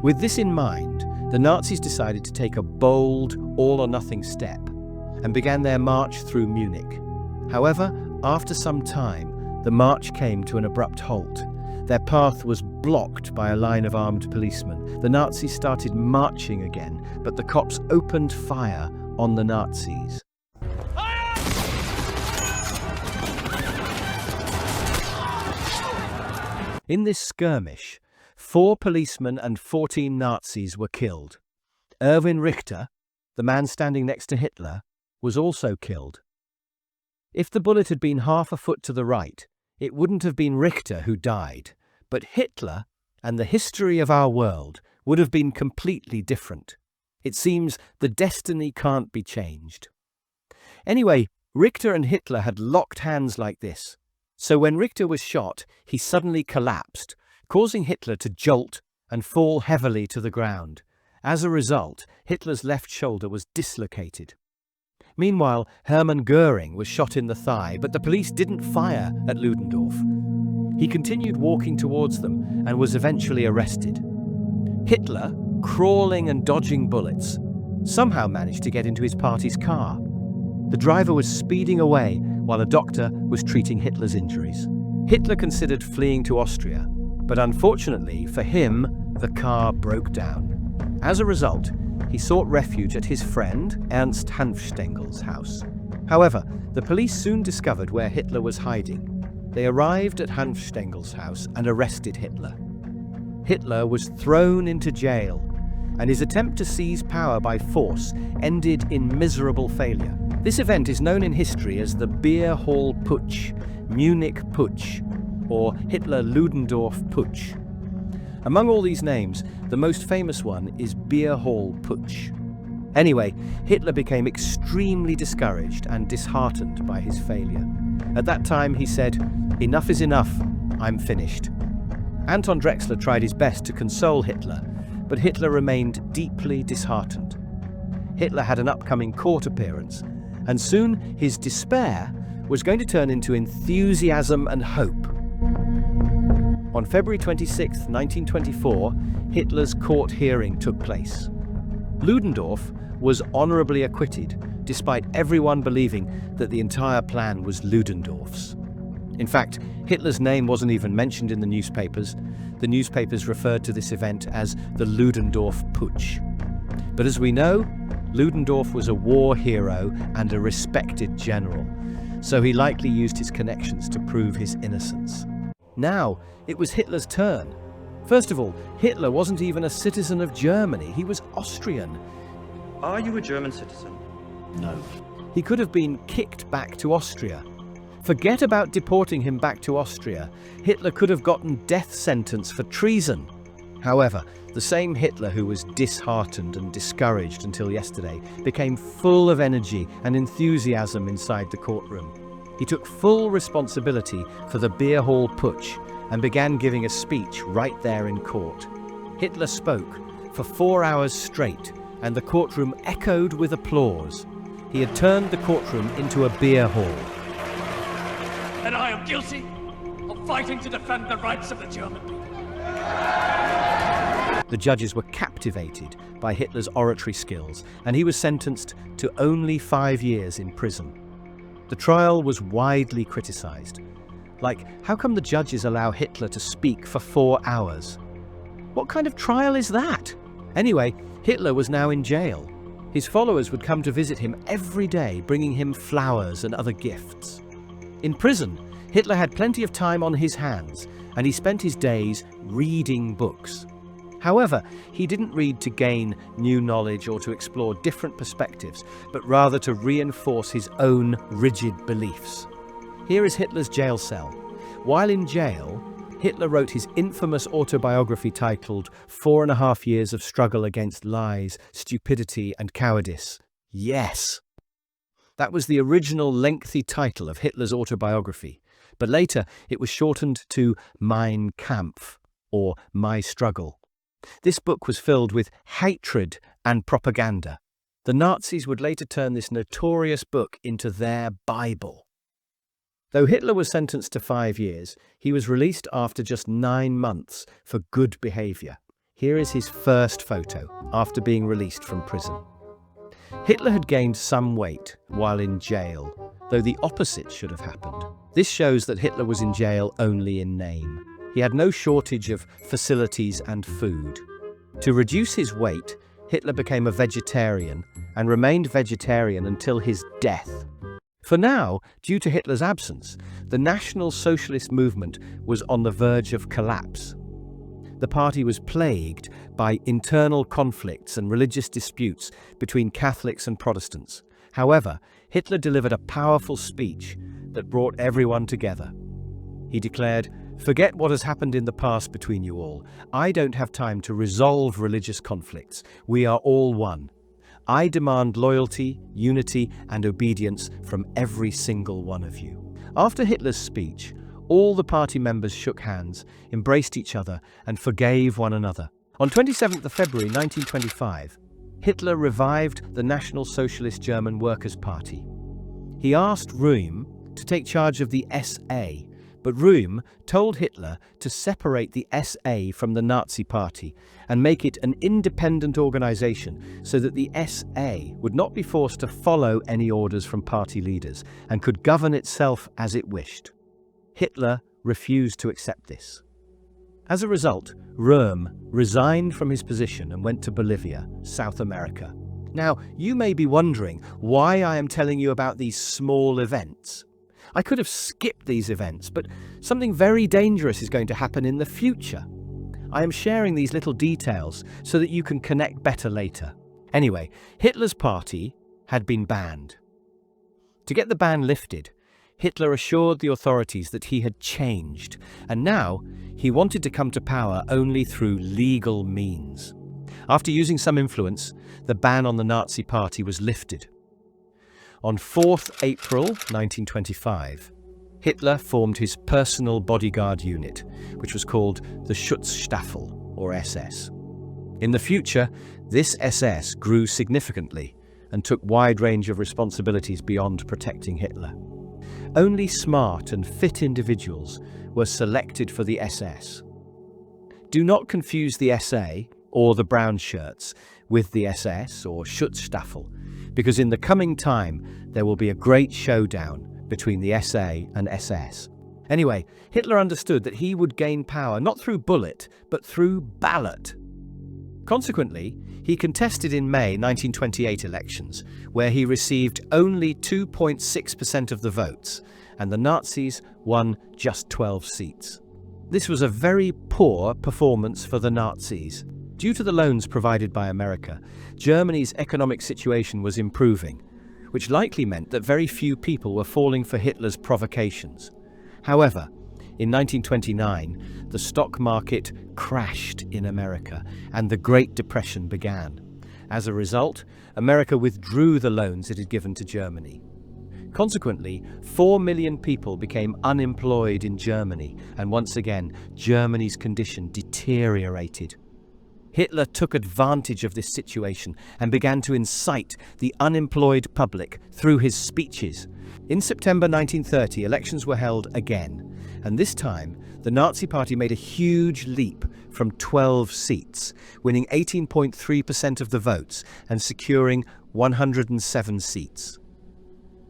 With this in mind, the Nazis decided to take a bold, all-or-nothing step and began their march through Munich. However, after some time, the march came to an abrupt halt. Their path was blocked by a line of armed policemen. The Nazis started marching again, but the cops opened fire on the Nazis. In this skirmish, 4 policemen and 14 Nazis were killed. Erwin Richter, the man standing next to Hitler, was also killed. If the bullet had been half a foot to the right, it wouldn't have been Richter who died, but Hitler and the history of our world would have been completely different. It seems the destiny can't be changed. Anyway, Richter and Hitler had locked hands like this. So when Richter was shot, he suddenly collapsed, causing Hitler to jolt and fall heavily to the ground. As a result, Hitler's left shoulder was dislocated. Meanwhile, Hermann Goering was shot in the thigh, but the police didn't fire at Ludendorff. He continued walking towards them and was eventually arrested. Hitler, crawling and dodging bullets, somehow managed to get into his party's car. The driver was speeding away while a doctor was treating Hitler's injuries. Hitler considered fleeing to Austria, but unfortunately for him, the car broke down. As a result, he sought refuge at his friend Ernst Hanfstengel's house. However, the police soon discovered where Hitler was hiding. They arrived at Hanfstengel's house and arrested Hitler. Hitler was thrown into jail, and his attempt to seize power by force ended in miserable failure. This event is known in history as the Beer Hall Putsch, Munich Putsch, or Hitler-Ludendorff Putsch. Among all these names, the most famous one is Beer Hall Putsch. Anyway, Hitler became extremely discouraged and disheartened by his failure. At that time, he said, "Enough is enough, I'm finished." Anton Drexler tried his best to console Hitler, but Hitler remained deeply disheartened. Hitler had an upcoming court appearance, and soon his despair was going to turn into enthusiasm and hope. On February 26, 1924, Hitler's court hearing took place. Ludendorff was honorably acquitted, despite everyone believing that the entire plan was Ludendorff's. In fact, Hitler's name wasn't even mentioned in the newspapers. The newspapers referred to this event as the Ludendorff Putsch. But as we know, Ludendorff was a war hero and a respected general, so he likely used his connections to prove his innocence. Now, it was Hitler's turn. First of all, Hitler wasn't even a citizen of Germany, he was Austrian. Are you a German citizen? No. He could have been kicked back to Austria. Forget about deporting him back to Austria. Hitler could have gotten death sentence for treason. However, the same Hitler who was disheartened and discouraged until yesterday became full of energy and enthusiasm inside the courtroom. He took full responsibility for the Beer Hall Putsch and began giving a speech right there in court. Hitler spoke for 4 hours straight, and the courtroom echoed with applause. He had turned the courtroom into a beer hall. And I am guilty of fighting to defend the rights of the German people. The judges were captivated by Hitler's oratory skills, and he was sentenced to only 5 years in prison. The trial was widely criticized. Like, how come the judges allow Hitler to speak for 4 hours? What kind of trial is that? Anyway, Hitler was now in jail. His followers would come to visit him every day, bringing him flowers and other gifts. In prison, Hitler had plenty of time on his hands, and he spent his days reading books. However, he didn't read to gain new knowledge or to explore different perspectives, but rather to reinforce his own rigid beliefs. Here is Hitler's jail cell. While in jail, Hitler wrote his infamous autobiography titled 4.5 Years of Struggle Against Lies, Stupidity and Cowardice. Yes! That was the original lengthy title of Hitler's autobiography, but later it was shortened to Mein Kampf, or My Struggle. This book was filled with hatred and propaganda. The Nazis would later turn this notorious book into their Bible. Though Hitler was sentenced to 5 years, he was released after just 9 months for good behavior. Here is his first photo after being released from prison. Hitler had gained some weight while in jail, though the opposite should have happened. This shows that Hitler was in jail only in name. He had no shortage of facilities and food. To reduce his weight, Hitler became a vegetarian and remained vegetarian until his death. For now, due to Hitler's absence, the National Socialist movement was on the verge of collapse. The party was plagued by internal conflicts and religious disputes between Catholics and Protestants. However, Hitler delivered a powerful speech that brought everyone together. He declared, "Forget what has happened in the past between you all. I don't have time to resolve religious conflicts. We are all one. I demand loyalty, unity, and obedience from every single one of you." After Hitler's speech, all the party members shook hands, embraced each other, and forgave one another. On 27th of February 1925, Hitler revived the National Socialist German Workers' Party. He asked Röhm to take charge of the SA, but Röhm told Hitler to separate the SA from the Nazi Party and make it an independent organization so that the SA would not be forced to follow any orders from party leaders and could govern itself as it wished. Hitler refused to accept this. As a result, Röhm resigned from his position and went to Bolivia, South America. Now, you may be wondering why I am telling you about these small events. I could have skipped these events, but something very dangerous is going to happen in the future. I am sharing these little details so that you can connect better later. Anyway, Hitler's party had been banned. To get the ban lifted, Hitler assured the authorities that he had changed, and now he wanted to come to power only through legal means. After using some influence, the ban on the Nazi Party was lifted. On 4th April 1925, Hitler formed his personal bodyguard unit, which was called the Schutzstaffel, or SS. In the future, this SS grew significantly and took wide range of responsibilities beyond protecting Hitler. Only smart and fit individuals were selected for the SS. Do not confuse the SA, or the brown shirts, with the SS, or Schutzstaffel, because in the coming time there will be a great showdown between the SA and SS. Anyway, Hitler understood that he would gain power not through bullet, but through ballot. Consequently, he contested in May 1928 elections, where he received only 2.6% of the votes, and the Nazis won just 12 seats. This was a very poor performance for the Nazis. Due to the loans provided by America, Germany's economic situation was improving, which likely meant that very few people were falling for Hitler's provocations. However, in 1929, the stock market crashed in America and the Great Depression began. As a result, America withdrew the loans it had given to Germany. Consequently, 4 million people became unemployed in Germany, and once again, Germany's condition deteriorated. Hitler took advantage of this situation and began to incite the unemployed public through his speeches. In September 1930, elections were held again, and this time the Nazi Party made a huge leap from 12 seats, winning 18.3% of the votes and securing 107 seats.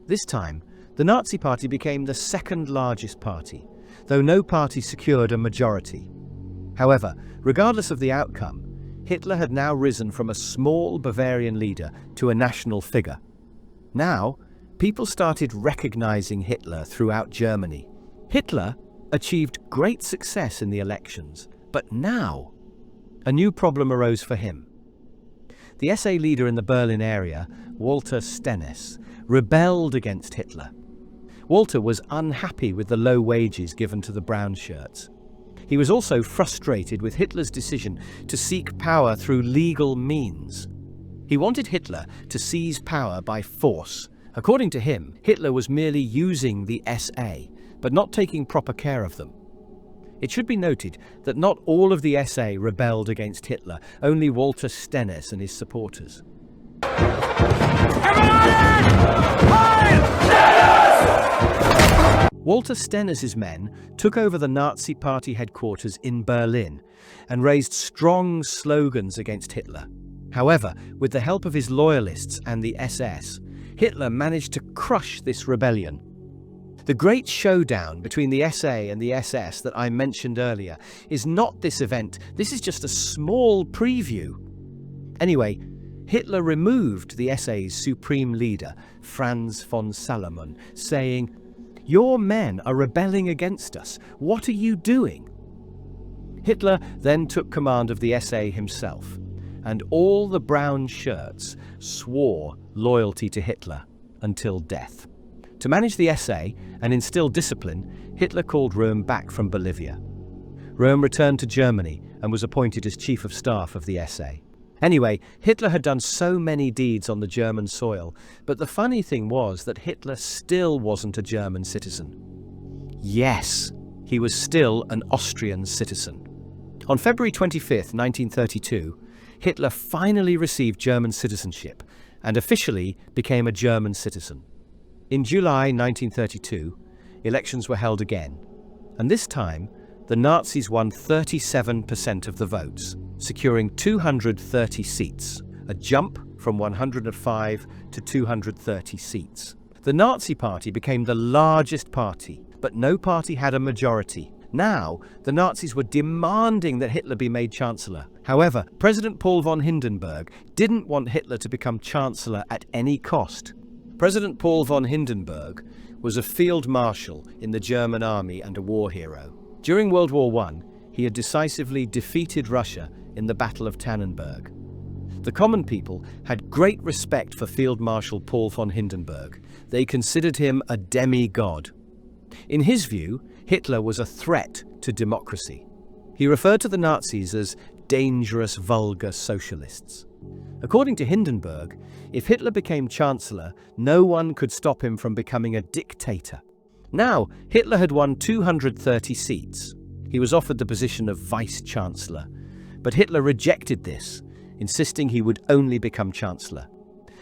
This time, the Nazi Party became the second largest party, though no party secured a majority. However, regardless of the outcome, Hitler had now risen from a small Bavarian leader to a national figure. Now, people started recognizing Hitler throughout Germany. Hitler achieved great success in the elections, but now a new problem arose for him. The SA leader in the Berlin area, Walter Stennes, rebelled against Hitler. Walter was unhappy with the low wages given to the brown shirts. He was also frustrated with Hitler's decision to seek power through legal means. He wanted Hitler to seize power by force. According to him, Hitler was merely using the SA, but not taking proper care of them. It should be noted that not all of the SA rebelled against Hitler, only Walter Stennes and his supporters. Walter Stennes's men took over the Nazi Party headquarters in Berlin and raised strong slogans against Hitler. However, with the help of his loyalists and the SS, Hitler managed to crush this rebellion. The great showdown between the SA and the SS that I mentioned earlier is not this event, this is just a small preview. Anyway, Hitler removed the SA's supreme leader, Franz von Salomon, saying, "Your men are rebelling against us. What are you doing?" Hitler then took command of the SA himself, and all the brown shirts swore loyalty to Hitler. until death. To manage the SA and instill discipline, Hitler called Röhm back from Bolivia. Röhm returned to Germany and was appointed as Chief of Staff of the SA. Anyway, Hitler had done so many deeds on the German soil, but the funny thing was that Hitler still wasn't a German citizen. Yes, he was still an Austrian citizen. On February 25, 1932, Hitler finally received German citizenship and officially became a German citizen. In July 1932, elections were held again, and this time the Nazis won 37% of the votes, securing 230 seats, a jump from 105 to 230 seats. The Nazi Party became the largest party, but no party had a majority. Now, the Nazis were demanding that Hitler be made Chancellor. However, President Paul von Hindenburg didn't want Hitler to become Chancellor at any cost. President Paul von Hindenburg was a field marshal in the German army and a war hero. During World War I, he had decisively defeated Russia in the Battle of Tannenberg. The common people had great respect for Field Marshal Paul von Hindenburg. They considered him a demigod. In his view, Hitler was a threat to democracy. He referred to the Nazis as dangerous, vulgar socialists. According to Hindenburg, if Hitler became Chancellor, no one could stop him from becoming a dictator. Now, Hitler had won 230 seats. He was offered the position of Vice-Chancellor, but Hitler rejected this, insisting he would only become Chancellor.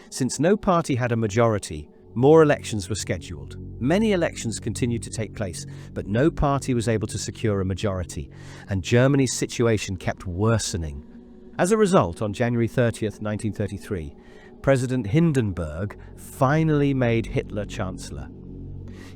Since no party had a majority, more elections were scheduled. Many elections continued to take place, but no party was able to secure a majority, and Germany's situation kept worsening. As a result, on January 30th, 1933, President Hindenburg finally made Hitler Chancellor.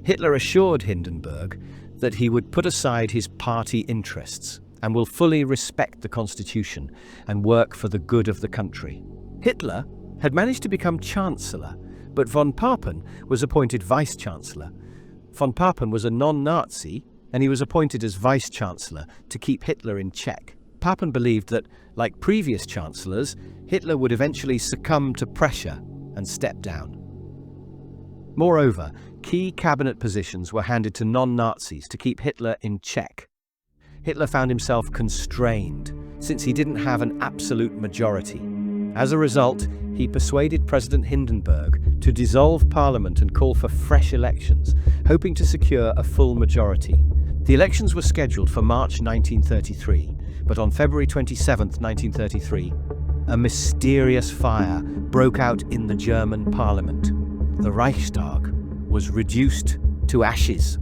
Hitler assured Hindenburg that he would put aside his party interests and will fully respect the constitution and work for the good of the country. Hitler had managed to become Chancellor, but von Papen was appointed Vice-Chancellor. Von Papen was a non-Nazi, and he was appointed as Vice-Chancellor to keep Hitler in check. Papen believed that, like previous chancellors, Hitler would eventually succumb to pressure and step down. Moreover, key cabinet positions were handed to non-Nazis to keep Hitler in check. Hitler found himself constrained, since he didn't have an absolute majority. As a result, he persuaded President Hindenburg to dissolve Parliament and call for fresh elections, hoping to secure a full majority. The elections were scheduled for March 1933, but on February 27, 1933, a mysterious fire broke out in the German Parliament. The Reichstag was reduced to ashes.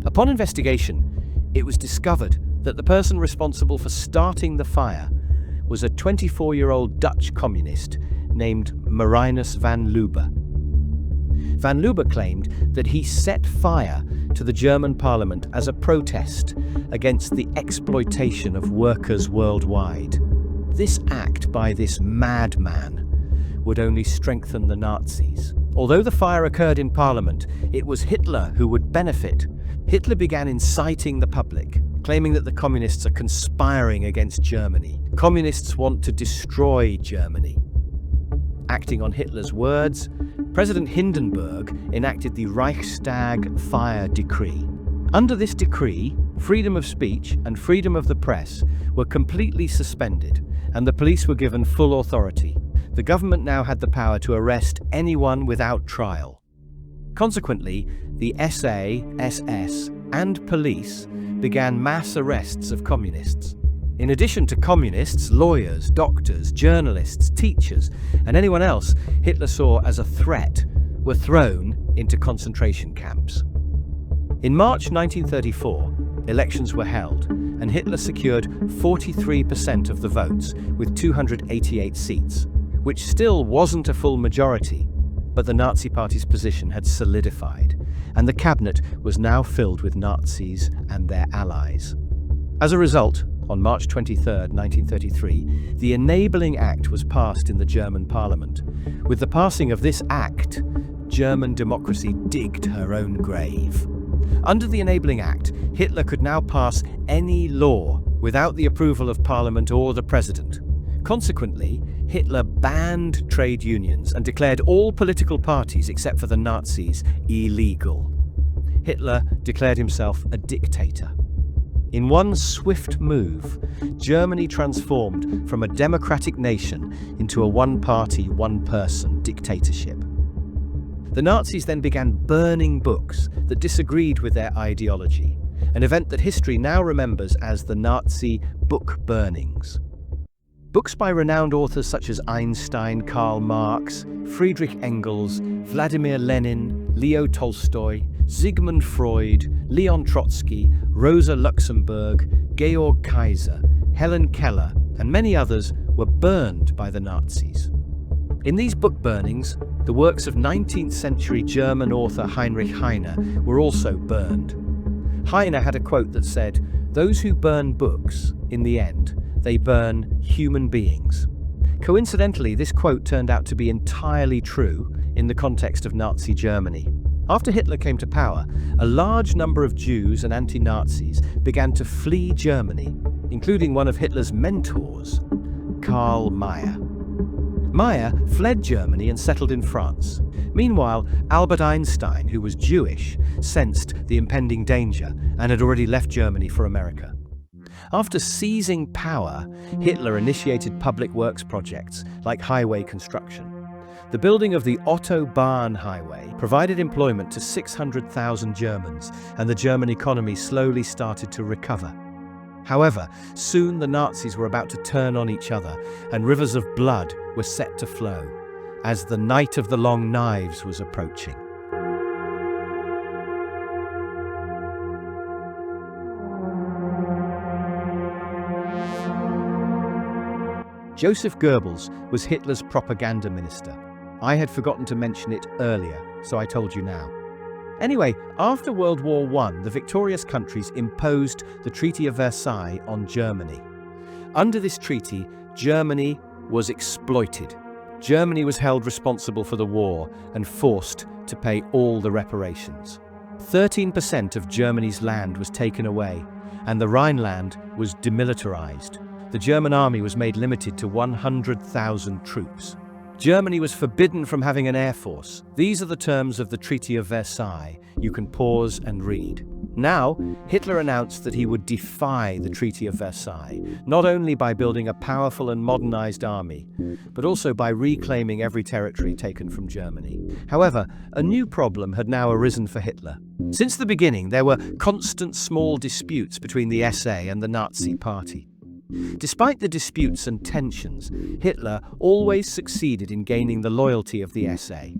Upon investigation, it was discovered that the person responsible for starting the fire was a 24-year-old Dutch communist named Marinus van Leeuwen. Van Leeuwen claimed that he set fire to the German parliament as a protest against the exploitation of workers worldwide. This act by this madman would only strengthen the Nazis. Although the fire occurred in Parliament, it was Hitler who would benefit. Hitler began inciting the public, claiming that the communists are conspiring against Germany. Communists want to destroy Germany. Acting on Hitler's words, President Hindenburg enacted the Reichstag Fire Decree. Under this decree, freedom of speech and freedom of the press were completely suspended, and the police were given full authority. The government now had the power to arrest anyone without trial. Consequently, the SA, SS, and police began mass arrests of communists. In addition to communists, lawyers, doctors, journalists, teachers, and anyone else Hitler saw as a threat were thrown into concentration camps. In March 1934, elections were held, and Hitler secured 43% of the votes with 288 seats, which still wasn't a full majority, but the Nazi Party's position had solidified, and the cabinet was now filled with Nazis and their allies. As a result, on March 23, 1933, the Enabling Act was passed in the German parliament. With the passing of this act, German democracy digged her own grave. Under the Enabling Act, Hitler could now pass any law without the approval of Parliament or the President. Consequently, Hitler banned trade unions and declared all political parties except for the Nazis illegal. Hitler declared himself a dictator. In one swift move, Germany transformed from a democratic nation into a one-party, one-person dictatorship. The Nazis then began burning books that disagreed with their ideology, an event that history now remembers as the Nazi book burnings. Books by renowned authors such as Einstein, Karl Marx, Friedrich Engels, Vladimir Lenin, Leo Tolstoy, Sigmund Freud, Leon Trotsky, Rosa Luxemburg, Georg Kaiser, Helen Keller, and many others were burned by the Nazis. In these book burnings, the works of 19th century German author Heinrich Heine were also burned. Heine had a quote that said, "Those who burn books, in the end, they burn human beings." Coincidentally, this quote turned out to be entirely true in the context of Nazi Germany. After Hitler came to power, a large number of Jews and anti-Nazis began to flee Germany, including one of Hitler's mentors, Karl Mayr. Mayr fled Germany and settled in France. Meanwhile, Albert Einstein, who was Jewish, sensed the impending danger and had already left Germany for America. After seizing power, Hitler initiated public works projects like highway construction. The building of the Otto-Bahn highway provided employment to 600,000 Germans, and the German economy slowly started to recover. However, soon the Nazis were about to turn on each other, and rivers of blood were set to flow, as the Night of the Long Knives was approaching. Joseph Goebbels was Hitler's propaganda minister. I had forgotten to mention it earlier, so I told you now. Anyway, after World War I, the victorious countries imposed the Treaty of Versailles on Germany. Under this treaty, Germany was exploited. Germany was held responsible for the war and forced to pay all the reparations. 13% of Germany's land was taken away, and the Rhineland was demilitarized. The German army was made limited to 100,000 troops. Germany was forbidden from having an air force. These are the terms of the Treaty of Versailles. You can pause and read. Now, Hitler announced that he would defy the Treaty of Versailles, not only by building a powerful and modernized army, but also by reclaiming every territory taken from Germany. However, a new problem had now arisen for Hitler. Since the beginning, there were constant small disputes between the SA and the Nazi Party. Despite the disputes and tensions, Hitler always succeeded in gaining the loyalty of the SA.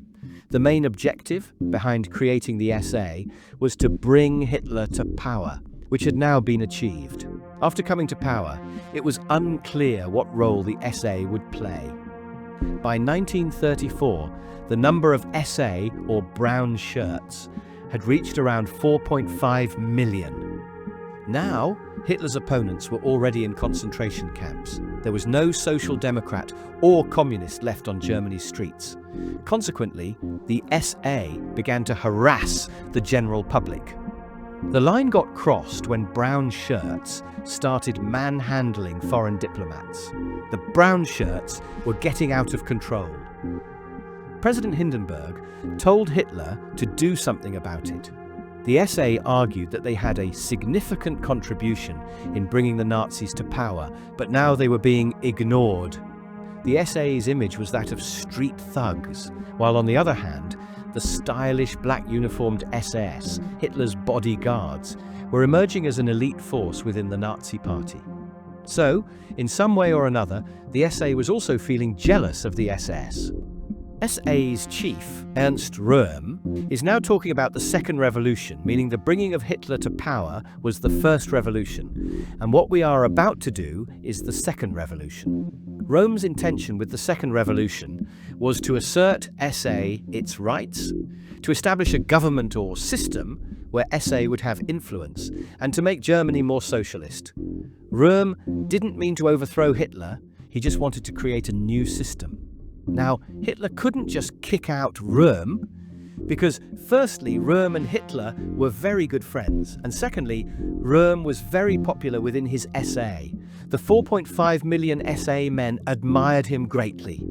The main objective behind creating the SA was to bring Hitler to power, which had now been achieved. After coming to power, it was unclear what role the SA would play. By 1934, the number of SA, or brown shirts, had reached around 4.5 million. Now, Hitler's opponents were already in concentration camps. There was no social democrat or communist left on Germany's streets. Consequently, the SA began to harass the general public. The line got crossed when brown shirts started manhandling foreign diplomats. The brown shirts were getting out of control. President Hindenburg told Hitler to do something about it. The SA argued that they had a significant contribution in bringing the Nazis to power, but now they were being ignored. The SA's image was that of street thugs, while on the other hand, the stylish black-uniformed SS, Hitler's bodyguards, were emerging as an elite force within the Nazi Party. So, in some way or another, the SA was also feeling jealous of the SS. SA's chief, Ernst Röhm, is now talking about the Second Revolution, meaning the bringing of Hitler to power was the First Revolution, and what we are about to do is the Second Revolution. Röhm's intention with the Second Revolution was to assert SA its rights, to establish a government or system where SA would have influence, and to make Germany more socialist. Röhm didn't mean to overthrow Hitler, he just wanted to create a new system. Now, Hitler couldn't just kick out Röhm, because firstly, Röhm and Hitler were very good friends, and secondly, Röhm was very popular within his SA. the 4.5 million SA men admired him greatly.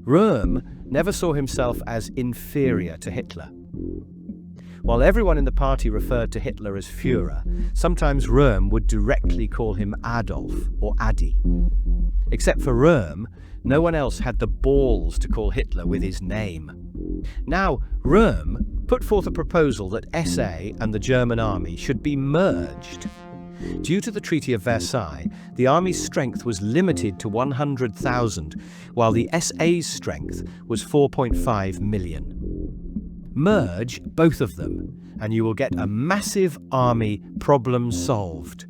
Röhm never saw himself as inferior to Hitler. While everyone in the party referred to Hitler as Führer, sometimes Röhm would directly call him Adolf or Adi. Except for Röhm, no one else had the balls to call Hitler with his name. Now, Röhm put forth a proposal that SA and the German army should be merged. Due to the Treaty of Versailles, the army's strength was limited to 100,000, while the SA's strength was 4.5 million. Merge both of them, and you will get a massive army, problem solved.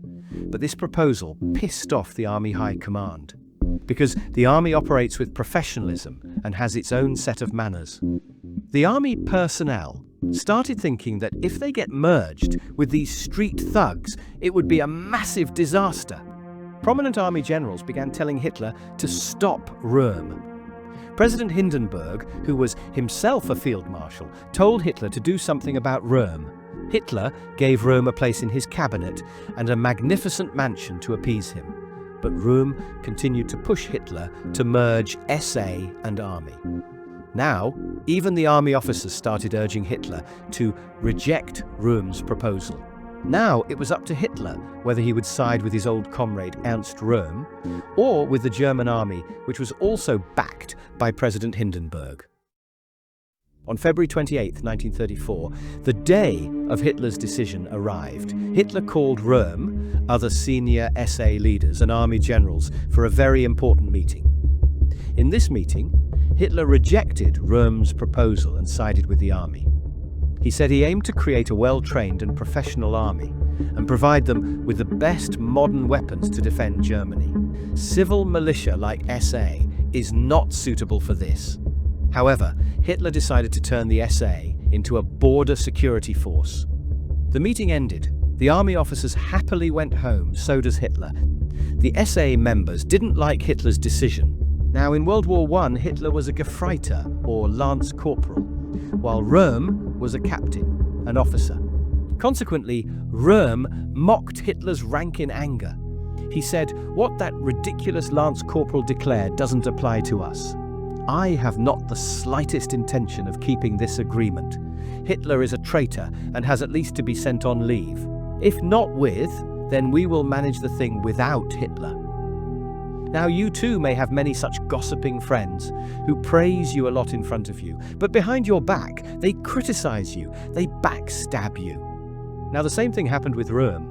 But this proposal pissed off the Army High Command, because the army operates with professionalism and has its own set of manners. The army personnel started thinking that if they get merged with these street thugs, it would be a massive disaster. Prominent army generals began telling Hitler to stop Röhm. President Hindenburg, who was himself a field marshal, told Hitler to do something about Röhm. Hitler gave Röhm a place in his cabinet and a magnificent mansion to appease him. But Röhm continued to push Hitler to merge SA and army. Now, even the army officers started urging Hitler to reject Röhm's proposal. Now it was up to Hitler whether he would side with his old comrade Ernst Röhm or with the German army, which was also backed by President Hindenburg. On February 28, 1934, the day of Hitler's decision arrived. Hitler called Röhm, other senior SA leaders and army generals for a very important meeting. In this meeting, Hitler rejected Röhm's proposal and sided with the army. He said he aimed to create a well-trained and professional army and provide them with the best modern weapons to defend Germany. Civil militia like SA is not suitable for this. However, Hitler decided to turn the SA into a border security force. The meeting ended. The army officers happily went home, so does Hitler. The SA members didn't like Hitler's decision. Now, in World War I, Hitler was a Gefreiter, or Lance Corporal, while Röhm was a captain, an officer. Consequently, Röhm mocked Hitler's rank in anger. He said, "What that ridiculous Lance Corporal declared doesn't apply to us. I have not the slightest intention of keeping this agreement. Hitler is a traitor and has at least to be sent on leave. If not with, then we will manage the thing without Hitler." Now, you too may have many such gossiping friends who praise you a lot in front of you, but behind your back, they criticize you, they backstab you. Now, the same thing happened with Röhm.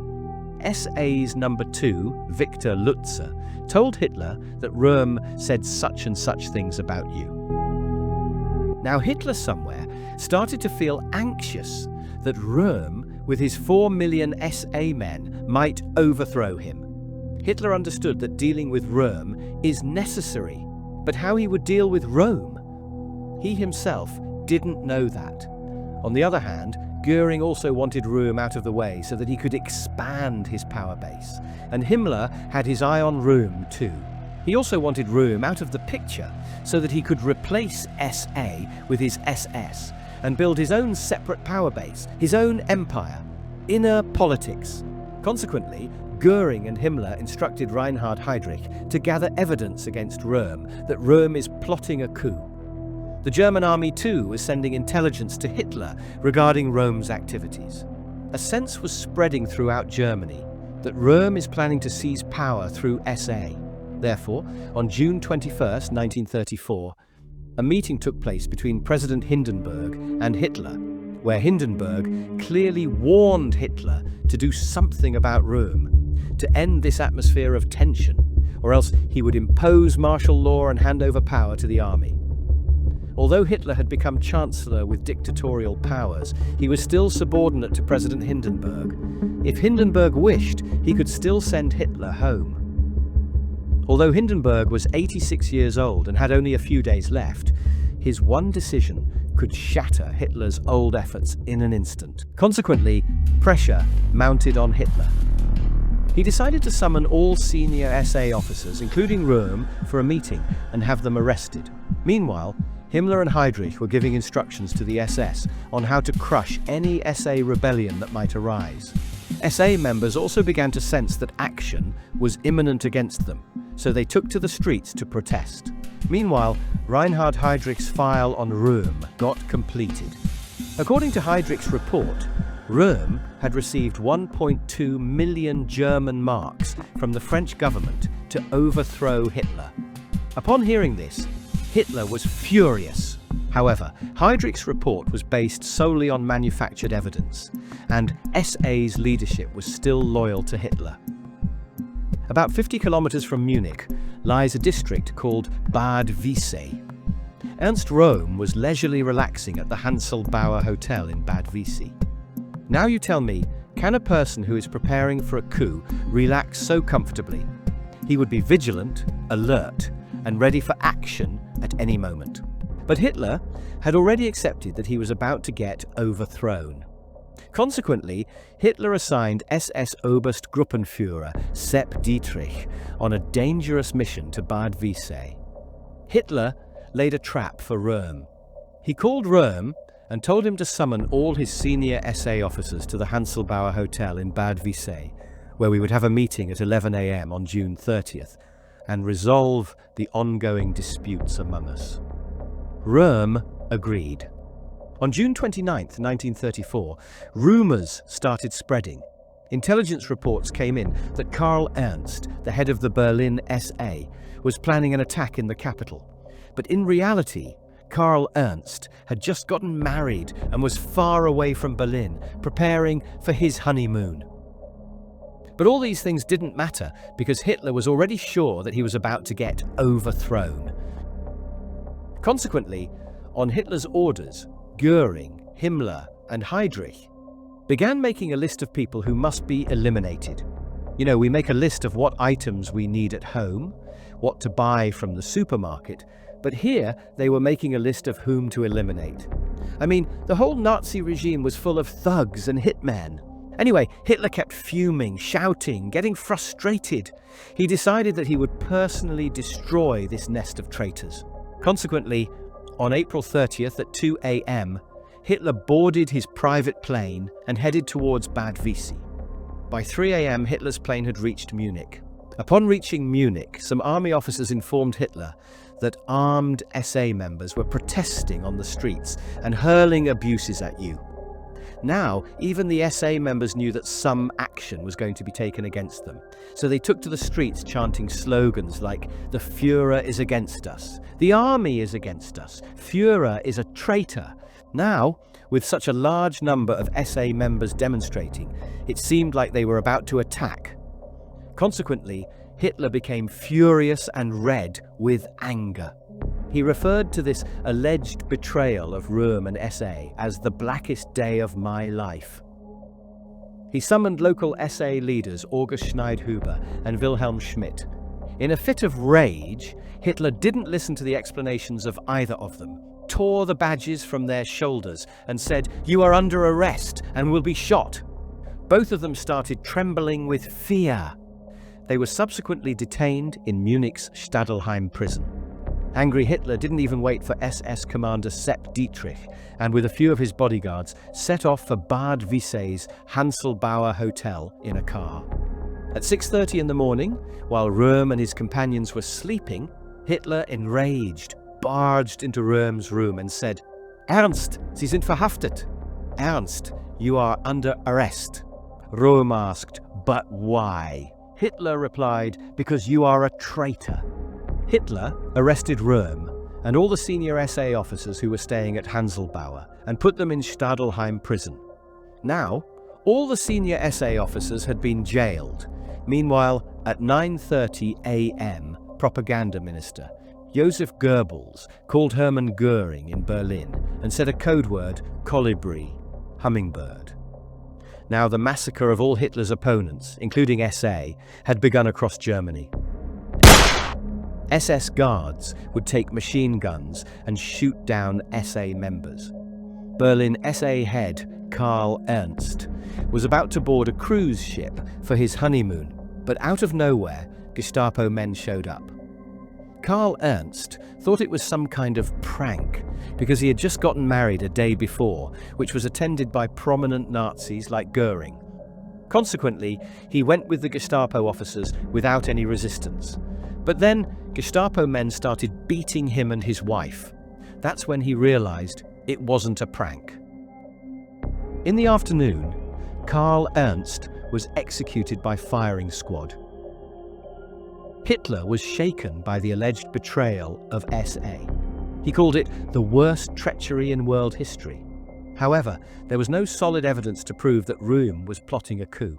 SA's number 2, Victor Lutze, told Hitler that Röhm said such and such things about you. Now, Hitler somewhere started to feel anxious that Röhm, with his 4 million SA men, might overthrow him. Hitler understood that dealing with Röhm is necessary, but how he would deal with Rome? He himself didn't know that. On the other hand, Göring also wanted Röhm out of the way so that he could expand his power base, and Himmler had his eye on Röhm too. He also wanted Röhm out of the picture so that he could replace SA with his SS and build his own separate power base, his own empire. Inner politics. Consequently, Göring and Himmler instructed Reinhard Heydrich to gather evidence against Röhm that Röhm is plotting a coup. The German army too was sending intelligence to Hitler regarding Röhm's activities. A sense was spreading throughout Germany that Röhm is planning to seize power through SA. Therefore, on June 21, 1934, a meeting took place between President Hindenburg and Hitler, where Hindenburg clearly warned Hitler to do something about Röhm, to end this atmosphere of tension, or else he would impose martial law and hand over power to the army. Although Hitler had become Chancellor with dictatorial powers, he was still subordinate to President Hindenburg. If Hindenburg wished, he could still send Hitler home. Although Hindenburg was 86 years old and had only a few days left, his one decision could shatter Hitler's old efforts in an instant. Consequently, pressure mounted on Hitler. He decided to summon all senior SA officers, including Röhm, for a meeting and have them arrested. Meanwhile, Himmler and Heydrich were giving instructions to the SS on how to crush any SA rebellion that might arise. SA members also began to sense that action was imminent against them, so they took to the streets to protest. Meanwhile, Reinhard Heydrich's file on Röhm got completed. According to Heydrich's report, Röhm had received 1.2 million German marks from the French government to overthrow Hitler. Upon hearing this, Hitler was furious. However, Heydrich's report was based solely on manufactured evidence, and SA's leadership was still loyal to Hitler. About 50 kilometers from Munich lies a district called Bad Wiessee. Ernst Röhm was leisurely relaxing at the Hanselbauer Hotel in Bad Wiessee. Now you tell me, can a person who is preparing for a coup relax so comfortably? He would be vigilant, alert, and ready for action at any moment. But Hitler had already accepted that he was about to get overthrown. Consequently, Hitler assigned SS Oberstgruppenführer Sepp Dietrich on a dangerous mission to Bad Wiessee. Hitler laid a trap for Röhm. He called Röhm and told him to summon all his senior SA officers to the Hanselbauer Hotel in Bad Wiessee, where we would have a meeting at 11 a.m. on June 30th and resolve the ongoing disputes among us. Röhm agreed. On June 29, 1934, rumours started spreading. Intelligence reports came in that Karl Ernst, the head of the Berlin SA, was planning an attack in the capital. But in reality, Karl Ernst had just gotten married and was far away from Berlin, preparing for his honeymoon. But all these things didn't matter because Hitler was already sure that he was about to get overthrown. Consequently, on Hitler's orders, Göring, Himmler, and Heydrich began making a list of people who must be eliminated. You know, we make a list of what items we need at home, what to buy from the supermarket, but here they were making a list of whom to eliminate. I mean, the whole Nazi regime was full of thugs and hitmen. Anyway, Hitler kept fuming, shouting, getting frustrated. He decided that he would personally destroy this nest of traitors. Consequently, on April 30th at 2 a.m., Hitler boarded his private plane and headed towards Bad Wiessee. By 3 a.m., Hitler's plane had reached Munich. Upon reaching Munich, some army officers informed Hitler that armed SA members were protesting on the streets and hurling abuses at you. Now, even the SA members knew that some action was going to be taken against them. So they took to the streets chanting slogans like, "The Führer is against us," "The army is against us," "Führer is a traitor." Now, with such a large number of SA members demonstrating, it seemed like they were about to attack. Consequently, Hitler became furious and red with anger. He referred to this alleged betrayal of Röhm and SA as the blackest day of my life. He summoned local SA leaders August Schneidhuber and Wilhelm Schmidt. In a fit of rage, Hitler didn't listen to the explanations of either of them, tore the badges from their shoulders and said, "You are under arrest and will be shot." Both of them started trembling with fear. They were subsequently detained in Munich's Stadelheim prison. Angry Hitler didn't even wait for SS commander Sepp Dietrich and with a few of his bodyguards set off for Bad Wiessee's Hanselbauer Hotel in a car. At 6:30 in the morning, while Röhm and his companions were sleeping, Hitler, enraged, barged into Röhm's room and said, "Ernst, Sie sind verhaftet." "Ernst, you are under arrest." Röhm asked, "But why?" Hitler replied, "Because you are a traitor." Hitler arrested Röhm and all the senior SA officers who were staying at Hanselbauer and put them in Stadelheim prison. Now, all the senior SA officers had been jailed. Meanwhile, at 9:30 a.m., propaganda minister Joseph Goebbels called Hermann Göring in Berlin and said a code word, Kolibri, hummingbird. Now the massacre of all Hitler's opponents, including SA, had begun across Germany. SS guards would take machine guns and shoot down SA members. Berlin SA head Karl Ernst was about to board a cruise ship for his honeymoon, but out of nowhere, Gestapo men showed up. Karl Ernst thought it was some kind of prank because he had just gotten married a day before, which was attended by prominent Nazis like Göring. Consequently, he went with the Gestapo officers without any resistance. But then, Gestapo men started beating him and his wife. That's when he realized it wasn't a prank. In the afternoon, Karl Ernst was executed by firing squad. Hitler was shaken by the alleged betrayal of SA. He called it the worst treachery in world history. However, there was no solid evidence to prove that Röhm was plotting a coup.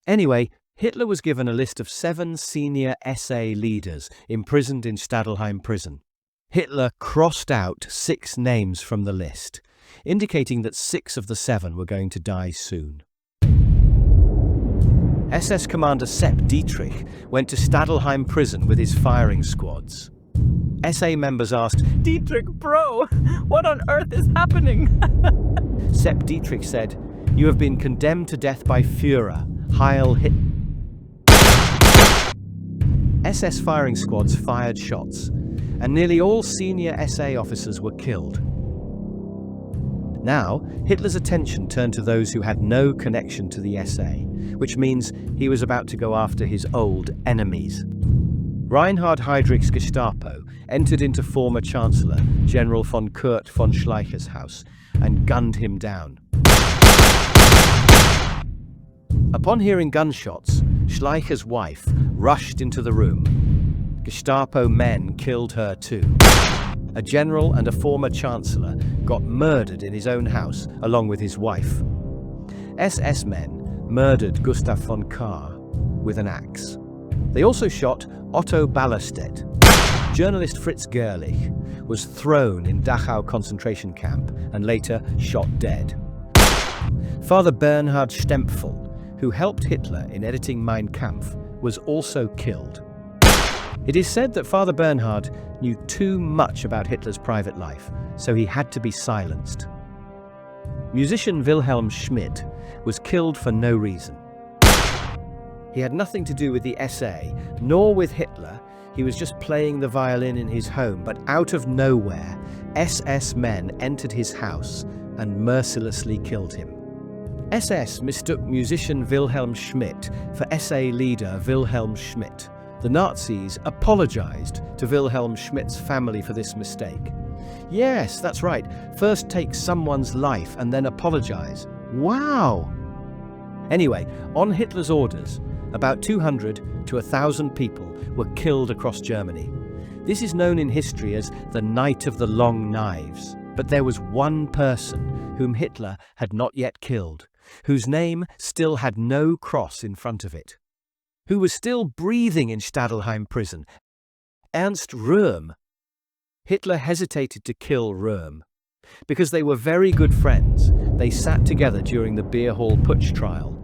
Anyway, Hitler was given a list of 7 senior SA leaders imprisoned in Stadelheim prison. Hitler crossed out 6 names from the list, indicating that 6 of the 7 were going to die soon. SS Commander Sepp Dietrich went to Stadelheim prison with his firing squads. SA members asked, Dietrich, bro, what on earth is happening? Sepp Dietrich said, "You have been condemned to death by Führer, Heil Hitler." SS firing squads fired shots, and nearly all senior SA officers were killed. Now, Hitler's attention turned to those who had no connection to the SA, which means he was about to go after his old enemies. Reinhard Heydrich's Gestapo entered into former Chancellor, General von Kurt von Schleicher's house, and gunned him down. Upon hearing gunshots, Schleicher's wife rushed into the room. Gestapo men killed her too. A general and a former chancellor got murdered in his own house along with his wife. SS men murdered Gustav von Kahr with an axe. They also shot Otto Ballerstedt. Journalist Fritz Gerlich was thrown in Dachau concentration camp and later shot dead. Father Bernhard Stempfel, who helped Hitler in editing Mein Kampf, was also killed. It is said that Father Bernhard knew too much about Hitler's private life, so he had to be silenced. Musician Wilhelm Schmidt was killed for no reason. He had nothing to do with the SA, nor with Hitler. He was just playing the violin in his home, but out of nowhere, SS men entered his house and mercilessly killed him. SS mistook musician Wilhelm Schmidt for SA leader Wilhelm Schmidt. The Nazis apologized to Wilhelm Schmidt's family for this mistake. Yes, that's right. First take someone's life and then apologize. Wow! Anyway, on Hitler's orders, about 200 to 1,000 people were killed across Germany. This is known in history as the Night of the Long Knives. But there was one person whom Hitler had not yet killed, whose name still had no cross in front of it, who was still breathing in Stadelheim prison, Ernst Röhm. Hitler hesitated to kill Röhm. Because they were very good friends, they sat together during the Beer Hall Putsch trial,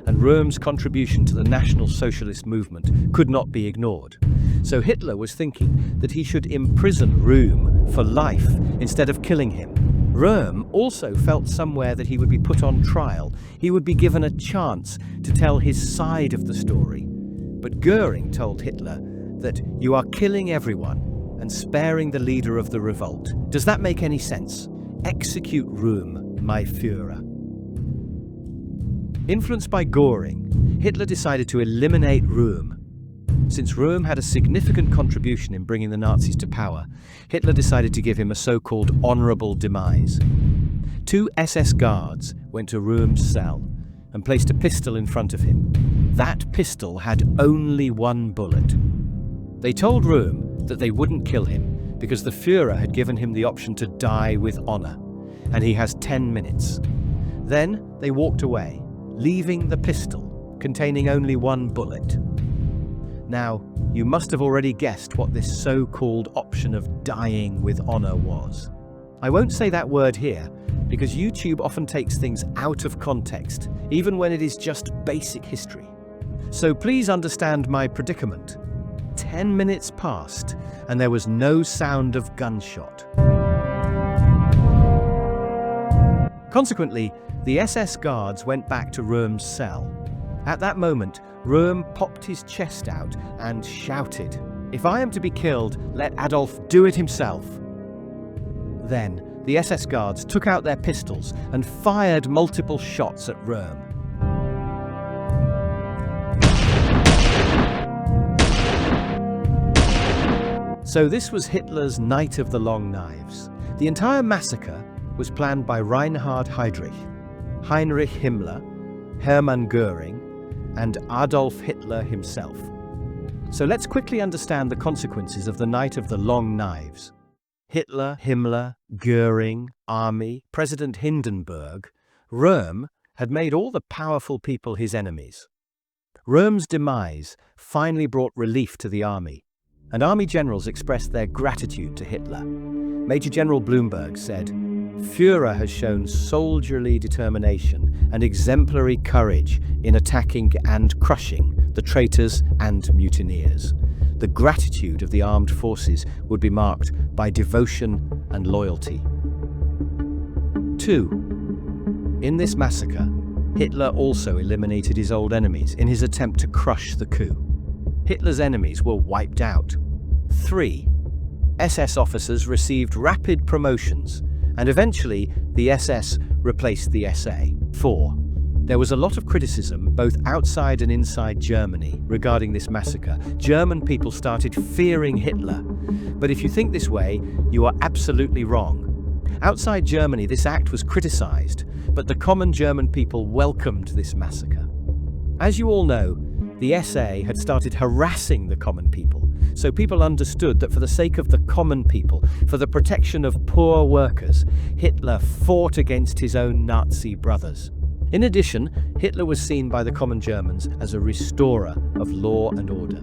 and Röhm's contribution to the National Socialist movement could not be ignored. So Hitler was thinking that he should imprison Röhm for life instead of killing him. Röhm also felt somewhere that he would be put on trial. He would be given a chance to tell his side of the story. But Göring told Hitler that you are killing everyone and sparing the leader of the revolt. Does that make any sense? Execute Röhm, my Führer. Influenced by Göring, Hitler decided to eliminate Röhm. Since Röhm had a significant contribution in bringing the Nazis to power, Hitler decided to give him a so-called honorable demise. 2 SS guards went to Röhm's cell and placed a pistol in front of him. That pistol had only 1 bullet. They told Röhm that they wouldn't kill him because the Führer had given him the option to die with honor, and he has 10 minutes. Then they walked away, leaving the pistol containing only 1 bullet. Now, you must have already guessed what this so-called option of dying with honor was. I won't say that word here, because YouTube often takes things out of context, even when it is just basic history. So please understand my predicament. 10 minutes passed, and there was no sound of gunshot. Consequently, the SS guards went back to Röhm's cell. At that moment, Röhm popped his chest out and shouted, "If I am to be killed, let Adolf do it himself." Then, the SS guards took out their pistols and fired multiple shots at Röhm. So this was Hitler's Night of the Long Knives. The entire massacre was planned by Reinhard Heydrich, Heinrich Himmler, Hermann Göring, and Adolf Hitler himself. So let's quickly understand the consequences of the Night of the Long Knives. Hitler, Himmler, Göring, army, President Hindenburg, Röhm had made all the powerful people his enemies. Röhm's demise finally brought relief to the army, and army generals expressed their gratitude to Hitler. Major General Blumberg said, "Führer has shown soldierly determination and exemplary courage in attacking and crushing the traitors and mutineers. The gratitude of the armed forces would be marked by devotion and loyalty." 2. In this massacre, Hitler also eliminated his old enemies in his attempt to crush the coup. Hitler's enemies were wiped out. 3. SS officers received rapid promotions, and eventually the SS replaced the SA. 4. There was a lot of criticism, both outside and inside Germany, regarding this massacre. German people started fearing Hitler. But if you think this way, you are absolutely wrong. Outside Germany, this act was criticized, but the common German people welcomed this massacre. As you all know, the SA had started harassing the common people, so people understood that for the sake of the common people, for the protection of poor workers, Hitler fought against his own Nazi brothers. In addition, Hitler was seen by the common Germans as a restorer of law and order.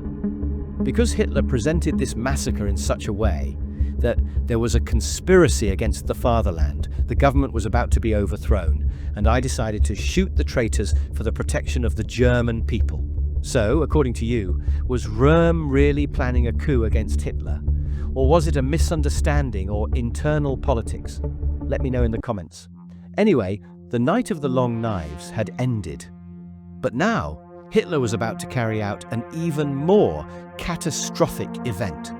Because Hitler presented this massacre in such a way that there was a conspiracy against the fatherland, the government was about to be overthrown, and I decided to shoot the traitors for the protection of the German people. So, according to you, was Röhm really planning a coup against Hitler? Or was it a misunderstanding or internal politics? Let me know in the comments. Anyway, the Night of the Long Knives had ended. But now, Hitler was about to carry out an even more catastrophic event.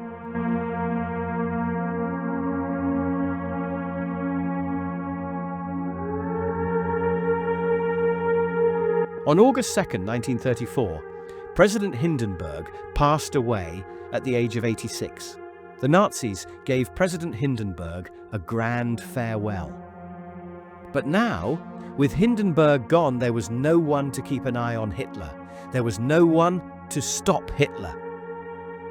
On August 2nd, 1934, President Hindenburg passed away at the age of 86. The Nazis gave President Hindenburg a grand farewell. But now, with Hindenburg gone, there was no one to keep an eye on Hitler. There was no one to stop Hitler.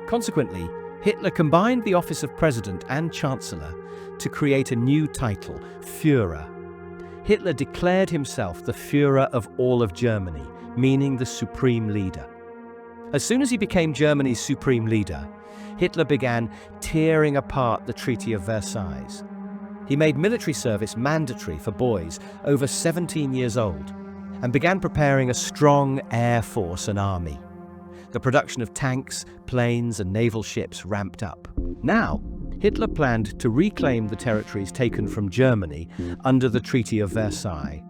Consequently, Hitler combined the office of President and Chancellor to create a new title, Führer. Hitler declared himself the Führer of all of Germany, meaning the supreme leader. As soon as he became Germany's supreme leader, Hitler began tearing apart the Treaty of Versailles. He made military service mandatory for boys over 17 years old and began preparing a strong air force and army. The production of tanks, planes, and naval ships ramped up. Now, Hitler planned to reclaim the territories taken from Germany under the Treaty of Versailles.